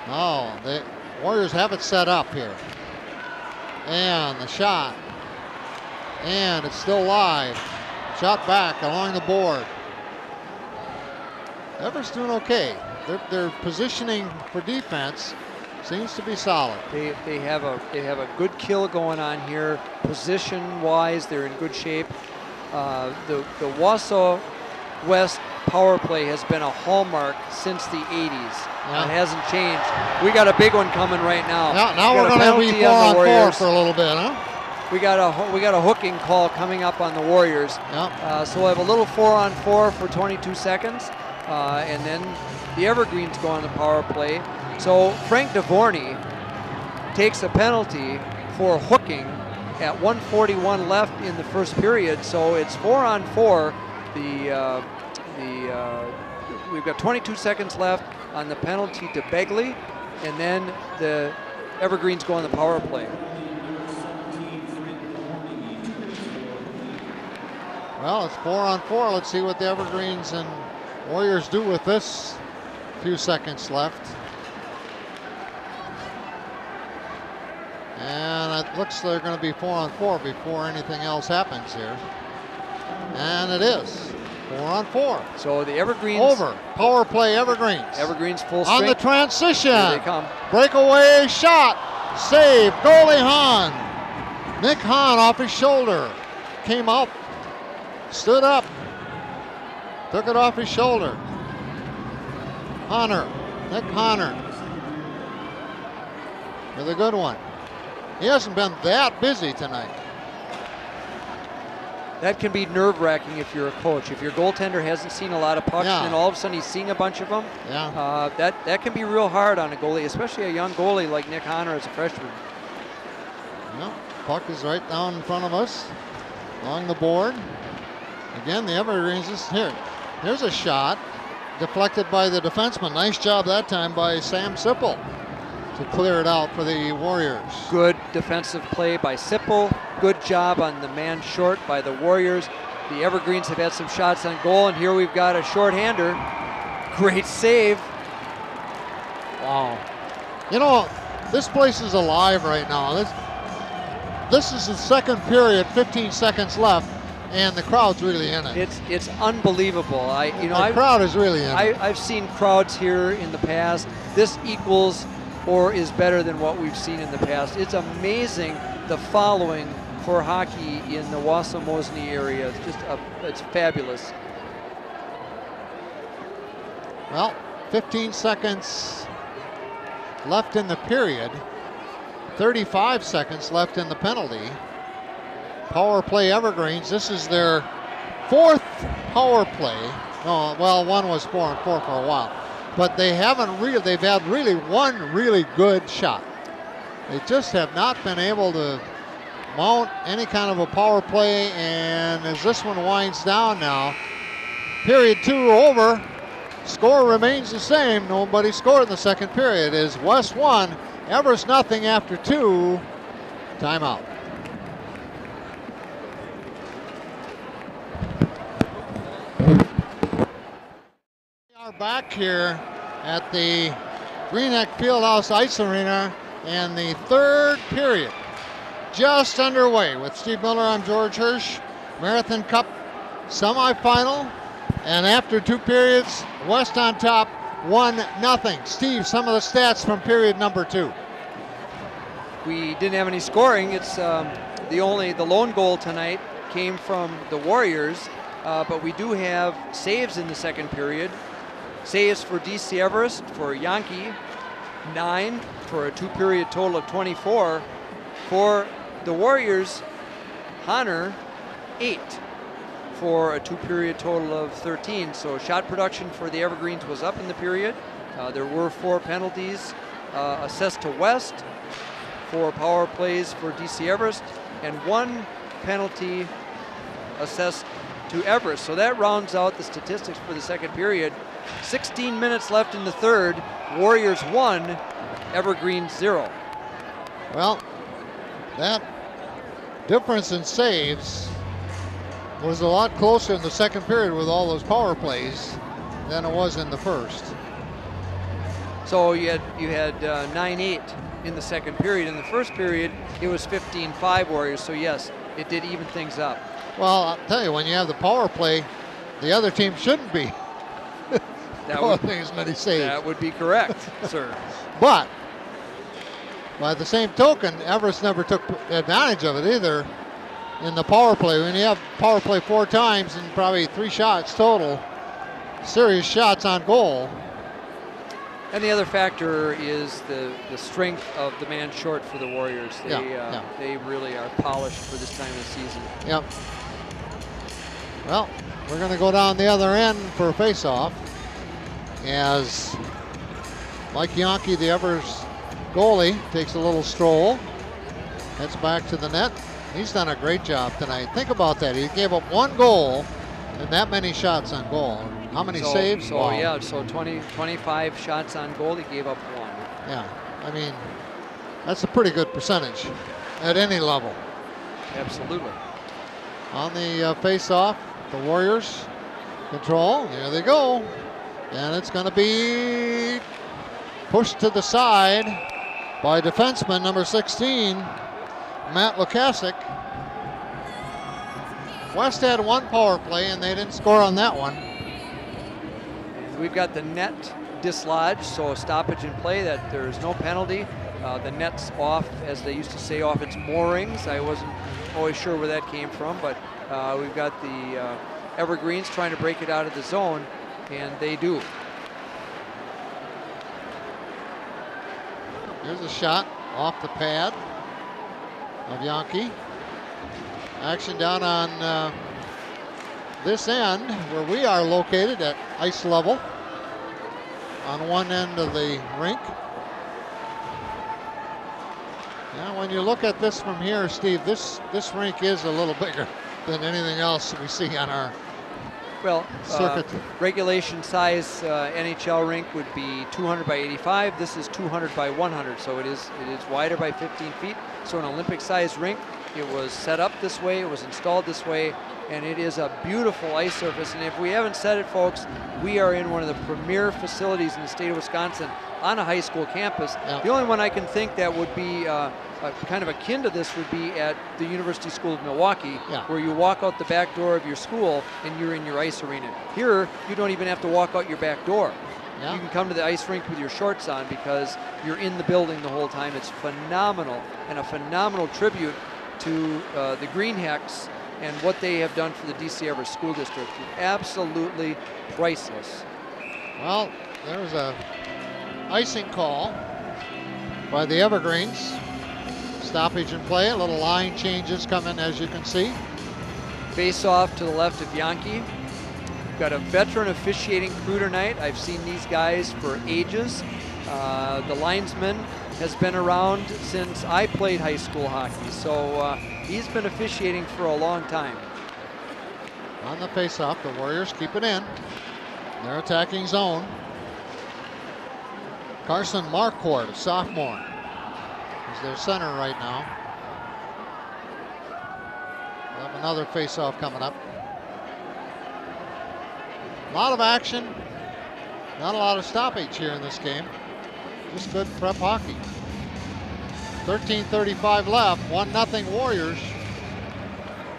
Oh, the Warriors have it set up here. And the shot. And it's still live. Shot back along the board. Everest doing okay. Their positioning for defense seems to be solid. They have a good kill going on here. Position-wise, they're in good shape. The Wausau West power play has been a hallmark since the 80s. Yeah. It hasn't changed. We got a big one coming right now. Now we're going to be 4-on-4 for a little bit, huh? We got a hooking call coming up on the Warriors. Yep. So we'll have a little 4-on-4 for 22 seconds, and then the Evergreens go on the power play. So Frank DeVorney takes a penalty for hooking at 1:41 left in the first period. So it's 4-on-4. We've got 22 seconds left on the penalty to Begley, and then the Evergreens go on the power play. Well, it's 4-on-4. Let's see what the Evergreens and Warriors do with this. Few seconds left. And it looks they're going to be 4-on-4 before anything else happens here. And it is 4-on-4. So the Evergreens over. Power play Evergreens. Evergreens full strength. On the transition. Here they come. Breakaway shot. Save. Goalie Hahn. Nick Hahn off his shoulder. Came out. Stood up. Took it off his shoulder. Nick Honor. With a good one. He hasn't been that busy tonight. That can be nerve-wracking if you're a coach. If your goaltender hasn't seen a lot of pucks and all of a sudden he's seeing a bunch of them, that can be real hard on a goalie, especially a young goalie like Nick Honor as a freshman. Well, puck is right down in front of us along the board. Again, the Evergreens is here. Here's a shot deflected by the defenseman. Nice job that time by Sam Sipple to clear it out for the Warriors. Good defensive play by Sipple. Good job on the man short by the Warriors. The Evergreens have had some shots on goal, and here we've got a shorthander. Great save. Wow. You know, this place is alive right now. This is the second period, 15 seconds left, and the crowd's really in it. It's unbelievable. The crowd is really in it. I've seen crowds here in the past. This equals or is better than what we've seen in the past. It's amazing the following for hockey in the Wausau-Mosney area. It's just it's fabulous. Well, 15 seconds left in the period. 35 seconds left in the penalty. Power play Evergreens. This is their fourth power play. No, well, one was 4-on-4 for a while. But they've had really one really good shot. They just have not been able to mount any kind of a power play, and as this one winds down now, period 2 over, score remains the same. Nobody scored in the second period. Is West 1, Everest nothing after 2. Timeout. Back here at the Greenneck Fieldhouse Ice Arena, and the third period just underway. With Steve Miller, I'm George Hirsch. Marathon Cup semifinal, and after 2 periods, West on top, 1-0. Steve, some of the stats from period number 2. We didn't have any scoring. It's the lone goal tonight came from the Warriors, but we do have saves in the second period. Saves for DC Everest, for Yankee, 9 for a 2-period total of 24. For the Warriors, Honor, 8 for a 2-period total of 13. So shot production for the Evergreens was up in the period. There were 4 penalties assessed to West, 4 power plays for DC Everest, and 1 penalty assessed to Everest. So that rounds out the statistics for the second period. 16 minutes left in the third. Warriors 1, Evergreens 0. Well, that difference in saves was a lot closer in the second period with all those power plays than it was in the first. So you had 9-8 in the second period. In the first period, it was 15-5 Warriors. So yes, it did even things up. Well, I'll tell you, when you have the power play, the other team shouldn't be causing as many saves. That would be correct, sir. But by the same token, Everest never took advantage of it either in the power play. When you have power play 4 times and probably 3 shots total, serious shots on goal. And the other factor is the strength of the man short for the Warriors. They really are polished for this time of the season. Yep. Well, we're going to go down the other end for a face-off as Mike Yonke, the Everest goalie, takes a little stroll, heads back to the net. He's done a great job tonight. Think about that. He gave up 1 goal and that many shots on goal. How many saves? So wow. Yeah, so 25 shots on goal. He gave up 1. Yeah, I mean, that's a pretty good percentage at any level. Absolutely. On the face-off, the Warriors control. There they go. And it's going to be pushed to the side by defenseman number 16, Matt Lukasik. West had 1 power play and they didn't score on that one. We've got the net dislodged, so a stoppage in play, that there is no penalty. The net's off, as they used to say, off its moorings. I wasn't always sure where that came from, but we've got the Evergreens trying to break it out of the zone, and they do. Here's a shot off the pad of Yonke. Action down on this end where we are located at ice level on one end of the rink. Now when you look at this from here, Steve, this rink is a little bigger than anything else we see on our circuit. Regulation size NHL rink would be 200 by 85. This is 200 by 100, so it is wider by 15 feet. So an Olympic sized rink. It was set up this way, it was installed this way, and it is a beautiful ice surface. And if we haven't said it, folks, we are in one of the premier facilities in the state of Wisconsin on a high school campus. Yep. The only one I can think that would be kind of akin to this would be at the University School of Milwaukee, where you walk out the back door of your school and you're in your ice arena. Here, you don't even have to walk out your back door. Yeah. You can come to the ice rink with your shorts on because you're in the building the whole time. It's phenomenal, and a phenomenal tribute to the Greenhacks and what they have done for the DC Everest School District. Absolutely priceless. Well, there's a icing call by the Evergreens. Stoppage in play, a little line changes coming, as you can see. Face off to the left of Yonke. We've got a veteran officiating crew tonight. I've seen these guys for ages. The linesman has been around since I played high school hockey, so he's been officiating for a long time. On the face-off, the Warriors keep it in. They're attacking zone. Carson Marquardt, a sophomore, is their center right now. We'll have another face-off coming up. A lot of action, not a lot of stoppage here in this game. Just good prep hockey. 13:35 left, 1-0 Warriors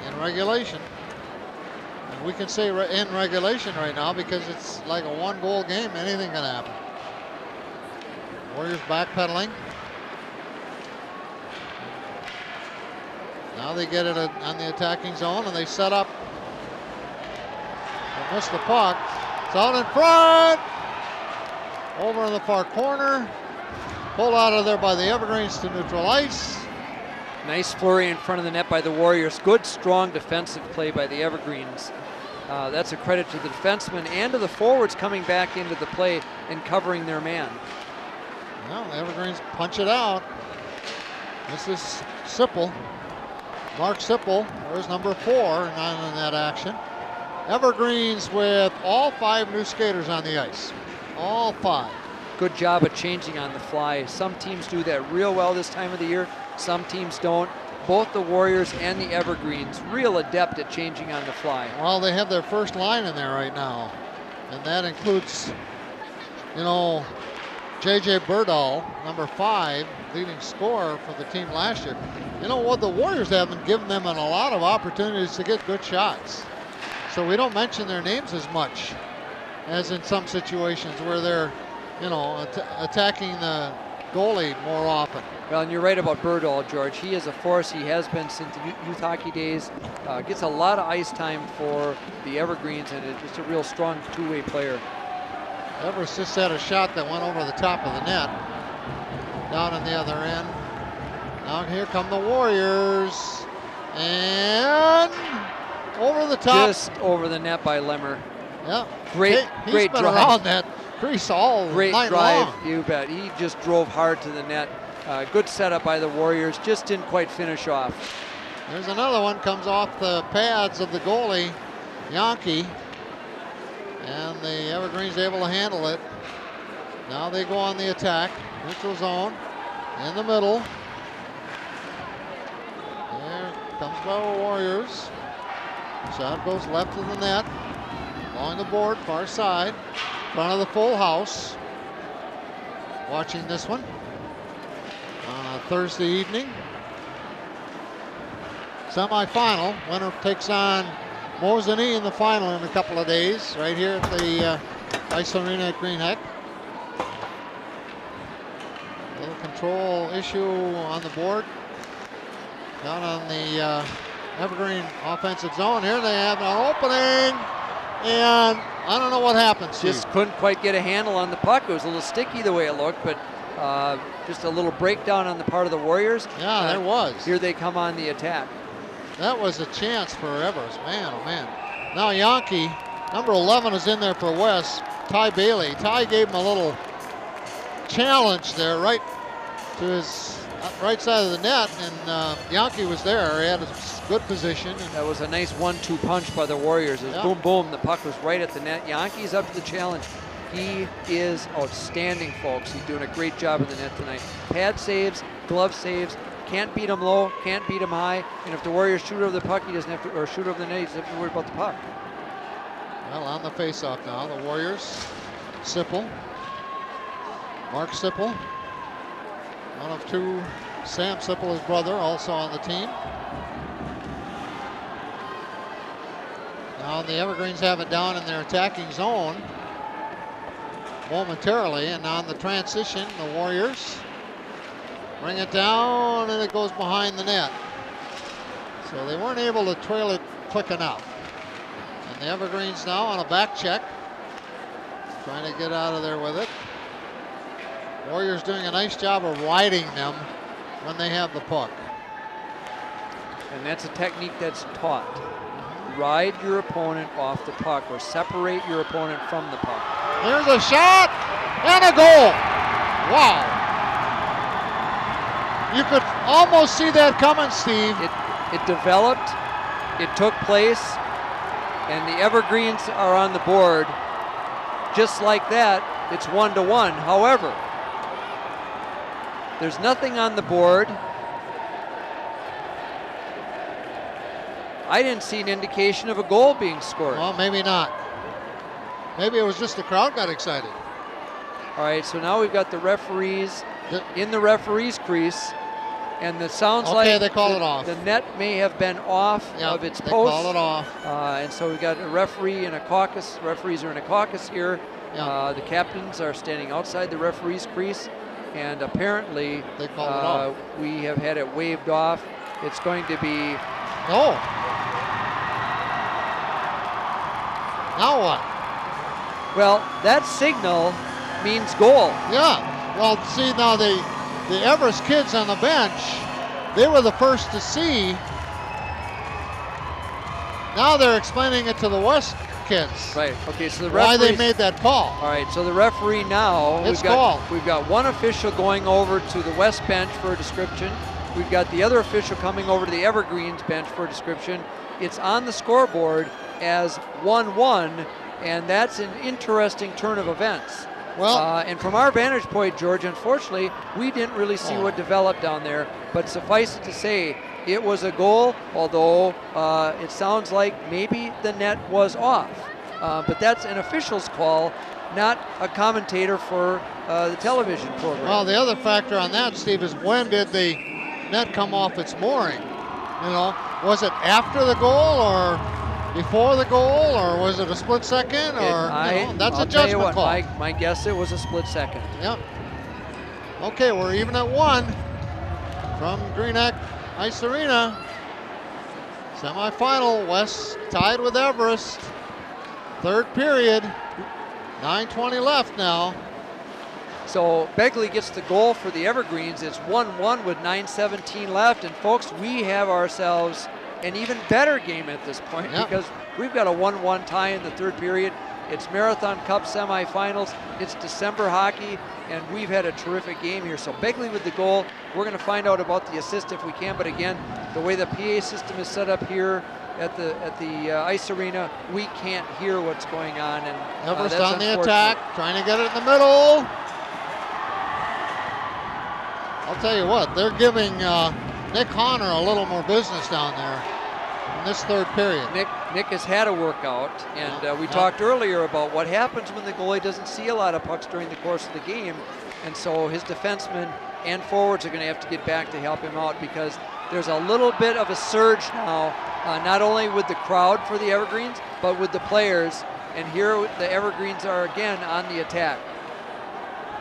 in regulation. And we can say in regulation right now because it's like a 1-goal game. Anything can happen. Warriors backpedaling. Now they get it on the attacking zone and they set up. They miss the puck. It's out in front. Over in the far corner. Pulled out of there by the Evergreens to neutral ice. Nice flurry in front of the net by the Warriors. Good, strong defensive play by the Evergreens. That's a credit to the defensemen and to the forwards coming back into the play and covering their man. Well, the Evergreens punch it out. This is Sipple. Mark Sipple, there's number 4, not in that action. Evergreens with all 5 new skaters on the ice. All 5. Good job of changing on the fly. Some teams do that real well this time of the year. Some teams don't. Both the Warriors and the Evergreens real adept at changing on the fly. Well, they have their first line in there right now. And that includes, you know, J.J. Berdahl, number 5, leading scorer for the team last year. You know what, the Warriors haven't given them a lot of opportunities to get good shots. So we don't mention their names as much as in some situations where they're, you know, attacking the goalie more often. Well, and you're right about Berdahl, George. He is a force. He has been since the youth hockey days. Gets a lot of ice time for the Evergreens, and it's just a real strong two-way player. Everest just had a shot that went over the top of the net, down on the other end. Now here come the Warriors, and over the top. Just over the net by Lemmer. Yeah, great been drive. Around that crease all great night drive, long. You bet. He just drove hard to the net. Good setup by the Warriors, just didn't quite finish off. There's another one, comes off the pads of the goalie, Yankee. And the Evergreens able to handle it. Now they go on the attack. Neutral zone in the middle. There comes by the Warriors. Shot goes left of the net. Along the board, far side. Front of the full house. Watching this one on a Thursday evening. Semi-final. Winner takes on Mosinee in the final in a couple of days, right here at the Ice Arena at Green Heck. A little control issue on the board. Down on the Evergreen offensive zone. Here they have an opening, and I don't know what happened, Steve. Just couldn't quite get a handle on the puck. It was a little sticky the way it looked, but just a little breakdown on the part of the Warriors. Yeah, there was. Here they come on the attack. That was a chance for Everest, man, oh man. Now Yankee, number 11 is in there for West, Ty Bailey. Ty gave him a little challenge there right to his right side of the net, and Yankee was there. He had a good position. And that was a nice 1-2 punch by the Warriors. It was boom, boom, the puck was right at the net. Yankee's up to the challenge. He is outstanding, folks. He's doing a great job in the net tonight. Pad saves, glove saves. Can't beat him low, can't beat him high, and if the Warriors shoot over the puck, he doesn't have to, or shoot over the net, he doesn't have to worry about the puck. Well, on the face-off now, the Warriors. Sipple, Mark Sipple, one of 2. Sam Sipple, his brother, also on the team. Now the Evergreens have it down in their attacking zone momentarily, and on the transition, the Warriors bring it down, and it goes behind the net. So they weren't able to trail it quick enough. And the Evergreens now on a back check, trying to get out of there with it. Warriors doing a nice job of riding them when they have the puck. And that's a technique that's taught. Ride your opponent off the puck, or separate your opponent from the puck. There's a shot and a goal. Wow. You could almost see that coming, Steve. It developed, it took place, and the Evergreens are on the board. Just like that, it's 1-1. However, there's nothing on the board. I didn't see an indication of a goal being scored. Well, maybe not. Maybe it was just the crowd got excited. All right, so now we've got the referees in the referee's crease, and it sounds like they call it off. The net may have been off of its post. They call it off. And so we've got a referee in a caucus. Referees are in a caucus here. The captains are standing outside the referee's crease, and apparently they call it off. We have had it waved off. It's going to be... Oh. Now what? Well, that signal means goal. Yeah. Well, see, now the Everest kids on the bench they were the first to see. Now they're explaining it to the West kids. Right. Okay. So the why they referees- made that call. All right. So the referee now. It's called. We've got one official going over to the West bench for a description. We've got the other official coming over to the Evergreens bench for a description. It's on the scoreboard as 1-1, and that's an interesting turn of events. Well, and from our vantage point, George, unfortunately, we didn't really see what developed down there. But suffice it to say, it was a goal, although it sounds like maybe the net was off. But that's an official's call, not a commentator for the television program. well, the other factor on that, Steve, is when did the net come off its mooring? You know, was it after the goal or before the goal, or was it a split second? Or that's I'll a tell you judgment what, call. my guess it was a split second. Yep. Okay, we're even at 1 from Green Neck Ice Arena. Semifinal, West tied with Everest. Third period, 9:20 left now. So Begley gets the goal for the Evergreens. It's 1-1 with 9:17 left. And folks, we have ourselves an even better game at this point because we've got a 1-1 tie in the third period. It's Marathon Cup semifinals. It's December hockey, and we've had a terrific game here. So Begley with the goal. We're going to find out about the assist if we can. But again, the way the PA system is set up here at the ice arena, we can't hear what's going on. And Everest that's on the unfortunate. attack, trying to get it in the middle. I'll tell you what, they're giving Nick Honor a little more business down there in this third period. Nick has had a workout, and we talked earlier about what happens when the goalie doesn't see a lot of pucks during the course of the game, and so his defensemen and forwards are going to have to get back to help him out because there's a little bit of a surge now, not only with the crowd for the Evergreens, but with the players, and here the Evergreens are again on the attack.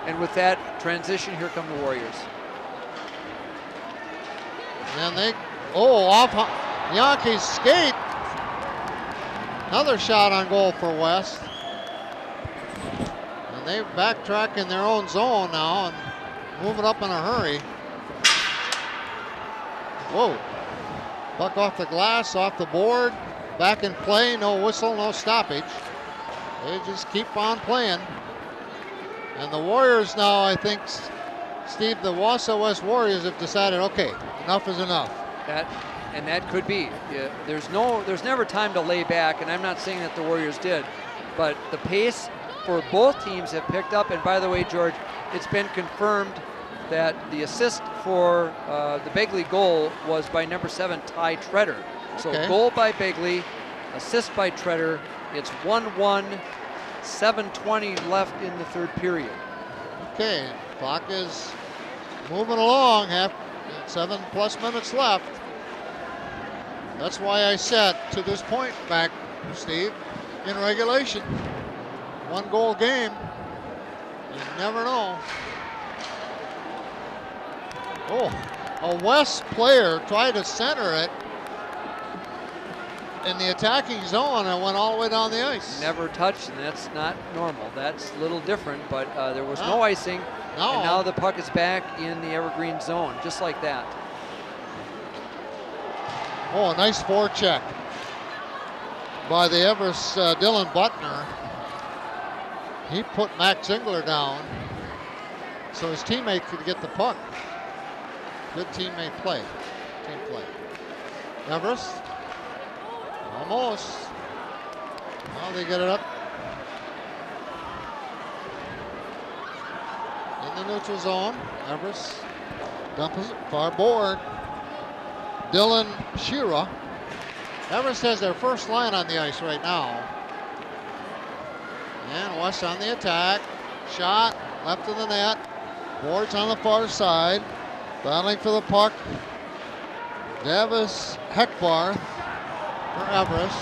And with that transition, here come the Warriors. And they, off Yankees skate. Another shot on goal for West. And they backtrack in their own zone now and move it up in a hurry. Whoa. Puck off the glass, off the board, back in play, no whistle, no stoppage. They just keep on playing. And the Warriors now, I think, Steve, the Wausau West Warriors have decided, okay, enough is enough. That could be. Yeah, there's never time to lay back, and I'm not saying that the Warriors did, but the pace for both teams have picked up. And by the way, George, it's been confirmed that the assist for the Begley goal was by number 7, Ty Treader. So goal by Begley, assist by Treader. It's 1-1, 7:20 left in the third period. Okay, clock is moving along, 7+ minutes left. That's why I said to this point back, Steve, in regulation, 1-goal game, you never know. Oh, a West player tried to center it in the attacking zone and went all the way down the ice. Never touched, and that's not normal. That's a little different, but there was no icing, and now the puck is back in the Evergreen zone, just like that. Oh, a nice forecheck by the Everest Dylan Butner. He put Max Zingler down so his teammate could get the puck. Good teammate play. Team play. Everest. Almost. Now they get it up. In the neutral zone. Everest dumps it far board. Dylan Shira. Everest has their first line on the ice right now. And West on the attack. Shot left of the net. Boards on the far side. Battling for the puck. Davis Heckbarth for Everest.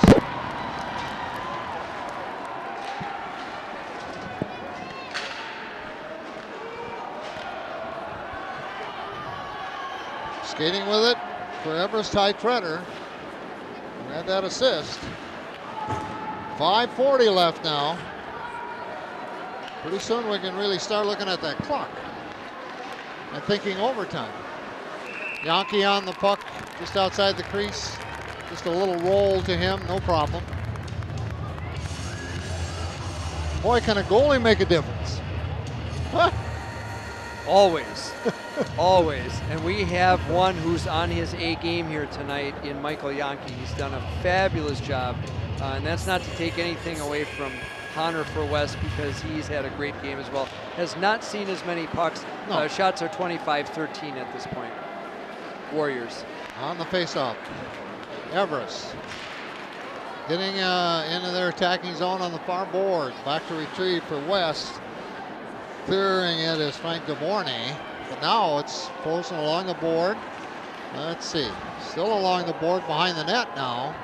Skating with it for Everest, Ty Treader. Had that assist. 5:40 left now. Pretty soon we can really start looking at that clock and thinking overtime. Yankee on the puck just outside the crease. Just a little roll to him, no problem. Boy, can a goalie make a difference? Huh? Always. Always. And we have one who's on his A game here tonight in Michael Yankee. He's done a fabulous job. And that's not to take anything away from Honor for West, because he's had a great game as well. Has not seen as many pucks. No. Shots are 25-13 at this point. Warriors. On the faceoff. Everest getting into their attacking zone on the far board. Back to retrieve for West. Clearing it is Frank DeBornay. But now it's frozen along the board. Let's see. Still along the board behind the net now.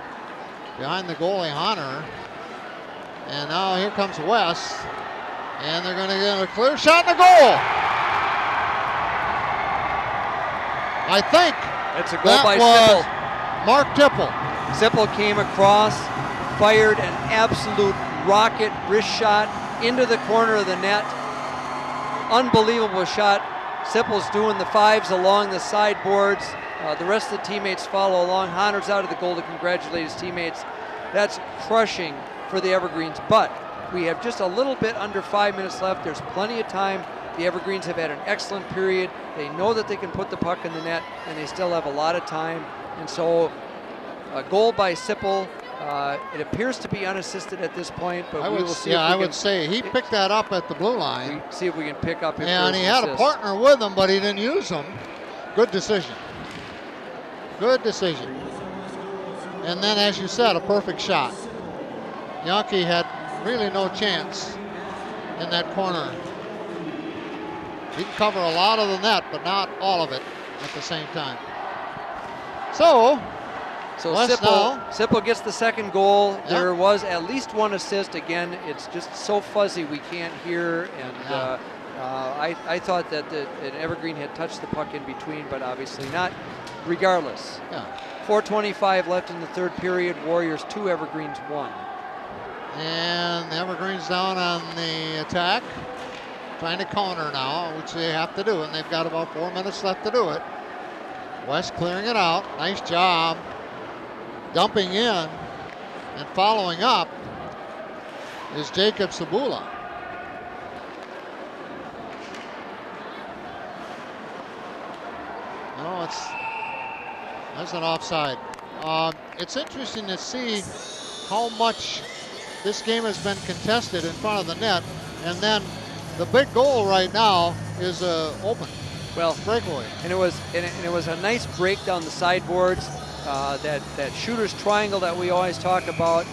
Behind the goalie, Honor. And now here comes West. And they're going to get a clear shot and a goal. I think it's a goal by Sipple. Mark Tipple. Sipple came across, fired an absolute rocket wrist shot into the corner of the net. Unbelievable shot. Sipple's doing the fives along the sideboards. The rest of the teammates follow along. Honor's out of the goal to congratulate his teammates. That's crushing for the Evergreens, but we have just a little bit under 5 minutes left. There's plenty of time. The Evergreens have had an excellent period. They know that they can put the puck in the net, and they still have a lot of time. And so a goal by Sipple. It appears to be unassisted at this point, but we will see. Yeah, I would say he picked that up at the blue line. See if we can pick up. And he had a partner with him, but he didn't use him. Good decision. Good decision. And then, as you said, a perfect shot. Yankee had really no chance in that corner. He can cover a lot of the net, but not all of it at the same time. So Sipple gets the second goal. Yep. There was at least one assist. Again, it's just so fuzzy we can't hear. And I thought that an Evergreen had touched the puck in between, but obviously not. Regardless, 4:25 left in the third period. Warriors 2, Evergreens 1. And the Evergreens down on the attack, trying to counter now, which they have to do, and they've got about 4 minutes left to do it. West clearing it out. Nice job. Dumping in and following up is Jacob Sabula. No, that's an offside. It's interesting to see how much this game has been contested in front of the net, and then the big goal right now is open. Well, breakaway. And it was a nice break down the sideboards. That shooter's triangle that we always talk about.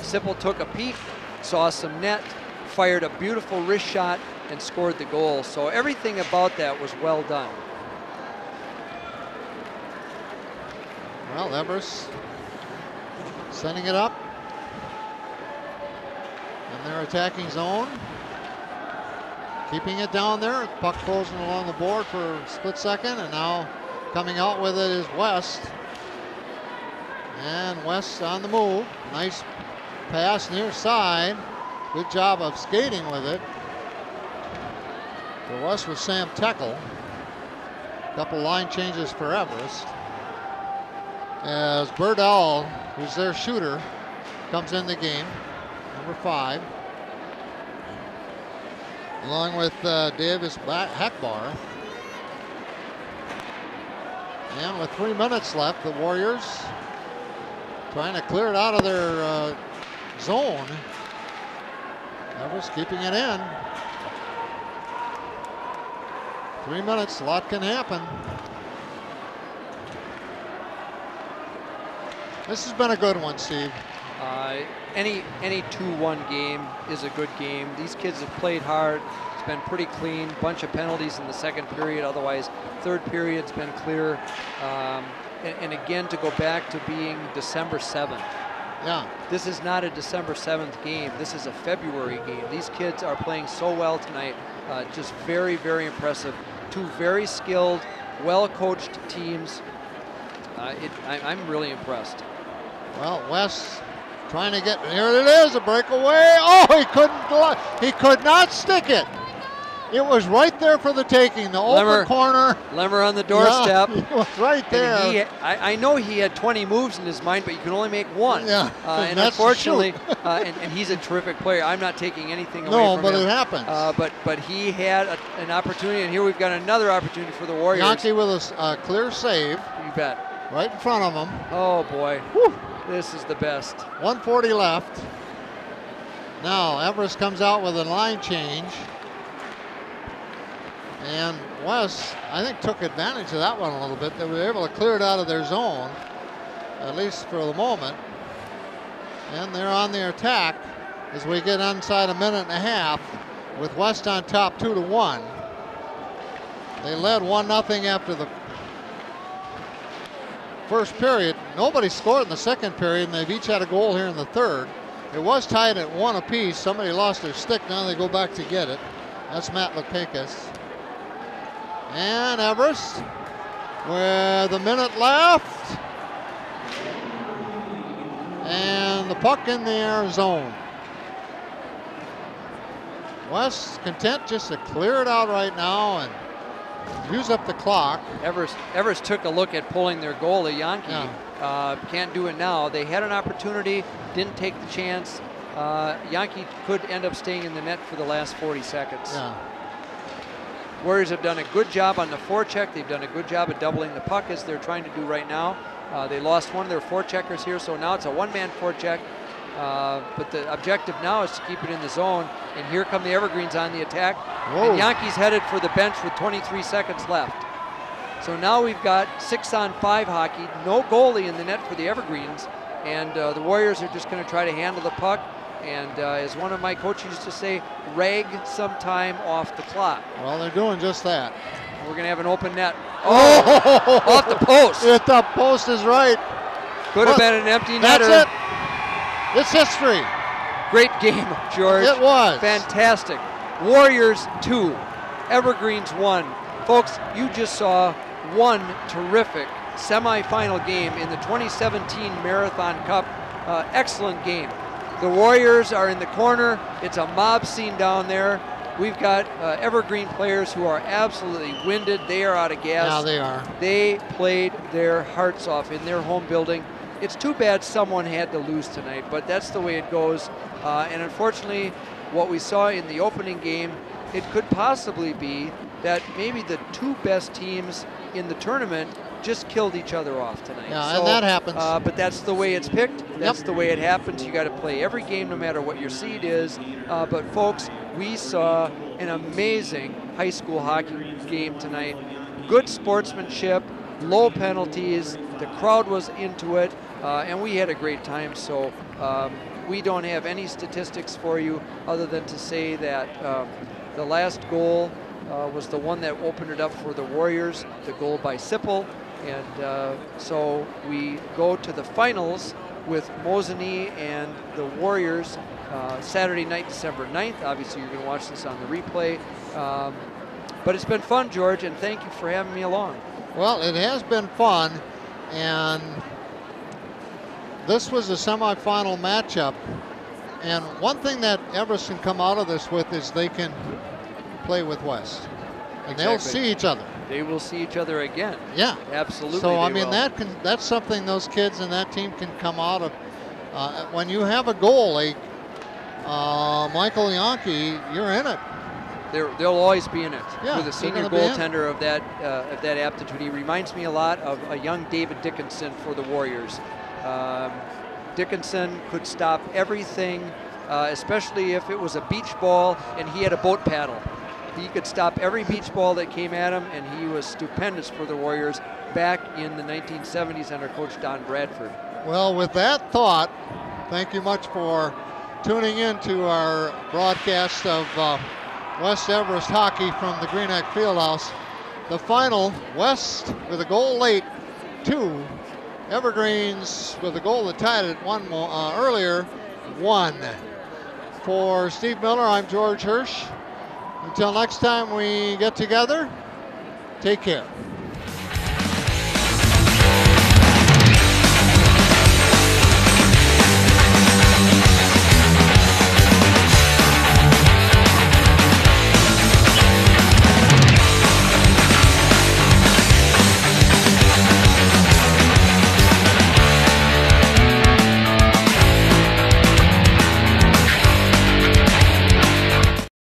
Sipple took a peek, saw some net, fired a beautiful wrist shot, and scored the goal. So everything about that was well done. Well, Everest sending it up in their attacking zone. Keeping it down there. Puck frozen along the board for a split second, and now coming out with it is West. And West on the move. Nice pass near side. Good job of skating with it. For West with Sam Teckel. Couple line changes for Everest. As Birdell, who's their shooter, comes in the game. Number 5. Along with Davis Hackbar. And with 3 minutes left, the Warriors trying to clear it out of their zone. Everest keeping it in. 3 minutes, a lot can happen. This has been a good one, Steve. Any 2-1 game is a good game. These kids have played hard. It's been pretty clean. Bunch of penalties in the second period. Otherwise, third period's been clear. And again, to go back to being December 7th. Yeah. This is not a December 7th game. This is a February game. These kids are playing so well tonight. Just very, very impressive. 2 very skilled, well-coached teams. I'm really impressed. Well, West trying to get, here it is, a breakaway. Oh, he could not stick it. It was right there for the taking. The open corner. Lemmer on the doorstep. Yeah, it was right there. I know he had 20 moves in his mind, but you can only make one. Yeah, and unfortunately, and he's a terrific player. I'm not taking anything away from him. No, but it happens. But he had an opportunity, and here we've got another opportunity for the Warriors. Yankee with a clear save. You bet. Right in front of him. Oh, boy. Whew. This is the best. 1:40 left. Now Everest comes out with a line change. And West, I think, took advantage of that one a little bit. They were able to clear it out of their zone, at least for the moment. And they're on the attack as we get inside a minute and a half with West on top 2-1. They led 1-0 after the first period. Nobody scored in the second period, and they've each had a goal here in the third. It was tied at 1 apiece. Somebody lost their stick. Now they go back to get it. That's Matt Lukakis. And Everest with a minute left. And the puck in the air zone. West content just to clear it out right now and use up the clock. Everest took a look at pulling their goalie, Yankee. Yeah. Can't do it now. They had an opportunity, didn't take the chance. Yankee could end up staying in the net for the last 40 seconds. Yeah. Warriors have done a good job on the forecheck. They've done a good job at doubling the puck as they're trying to do right now. They lost one of their forecheckers here, so now it's a one-man forecheck. But the objective now is to keep it in the zone. And here come the Evergreens on the attack. Whoa. And Yankees headed for the bench with 23 seconds left. So now we've got 6-on-5 hockey, no goalie in the net for the Evergreens. And the Warriors are just going to try to handle the puck. And as one of my coaches used to say, rag some time off the clock. Well, they're doing just that. We're going to have an open net. Oh, off the post. If the post is right. Could have been an empty netter. That's it. It's history. Great game, George. It was. Fantastic. Warriors 2, Evergreens 1. Folks, you just saw one terrific semifinal game in the 2017 Marathon Cup. Excellent game. The Warriors are in the corner. It's a mob scene down there. We've got Evergreen players who are absolutely winded. They are out of gas. Yeah, they are. They played their hearts off in their home building. It's too bad someone had to lose tonight, but that's the way it goes. And unfortunately, what we saw in the opening game, it could possibly be that maybe the two best teams in the tournament just killed each other off tonight. Yeah, so, and that happens. But that's the way it's picked. That's the way it happens. You got to play every game no matter what your seed is. But folks, we saw an amazing high school hockey game tonight. Good sportsmanship, low penalties. The crowd was into it, and we had a great time. So we don't have any statistics for you other than to say that the last goal was the one that opened it up for the Warriors, the goal by Sipple. And so we go to the finals with Mosinee and the Warriors Saturday night, December 9th. Obviously, you're going to watch this on the replay. But it's been fun, George, and thank you for having me along. Well, it has been fun, and this was a semifinal matchup. And one thing that Everest can come out of this with is they can play with West. And they'll see each other. They will see each other again. Yeah, absolutely. So I mean, that's something those kids and that team can come out of. When you have a goalie, Michael Yankee, you're in it. They'll always be in it. Yeah, with a senior goaltender of that aptitude. He reminds me a lot of a young David Dickinson for the Warriors. Dickinson could stop everything, especially if it was a beach ball and he had a boat paddle. He could stop every beach ball that came at him, and he was stupendous for the Warriors back in the 1970s under Coach Don Bradford. Well, with that thought, thank you much for tuning in to our broadcast of West Everest hockey from the Green Egg Fieldhouse. The final, West with a goal late, 2. Evergreens with a goal that tied it earlier, 1. For Steve Miller, I'm George Hirsch. Until next time we get together, take care.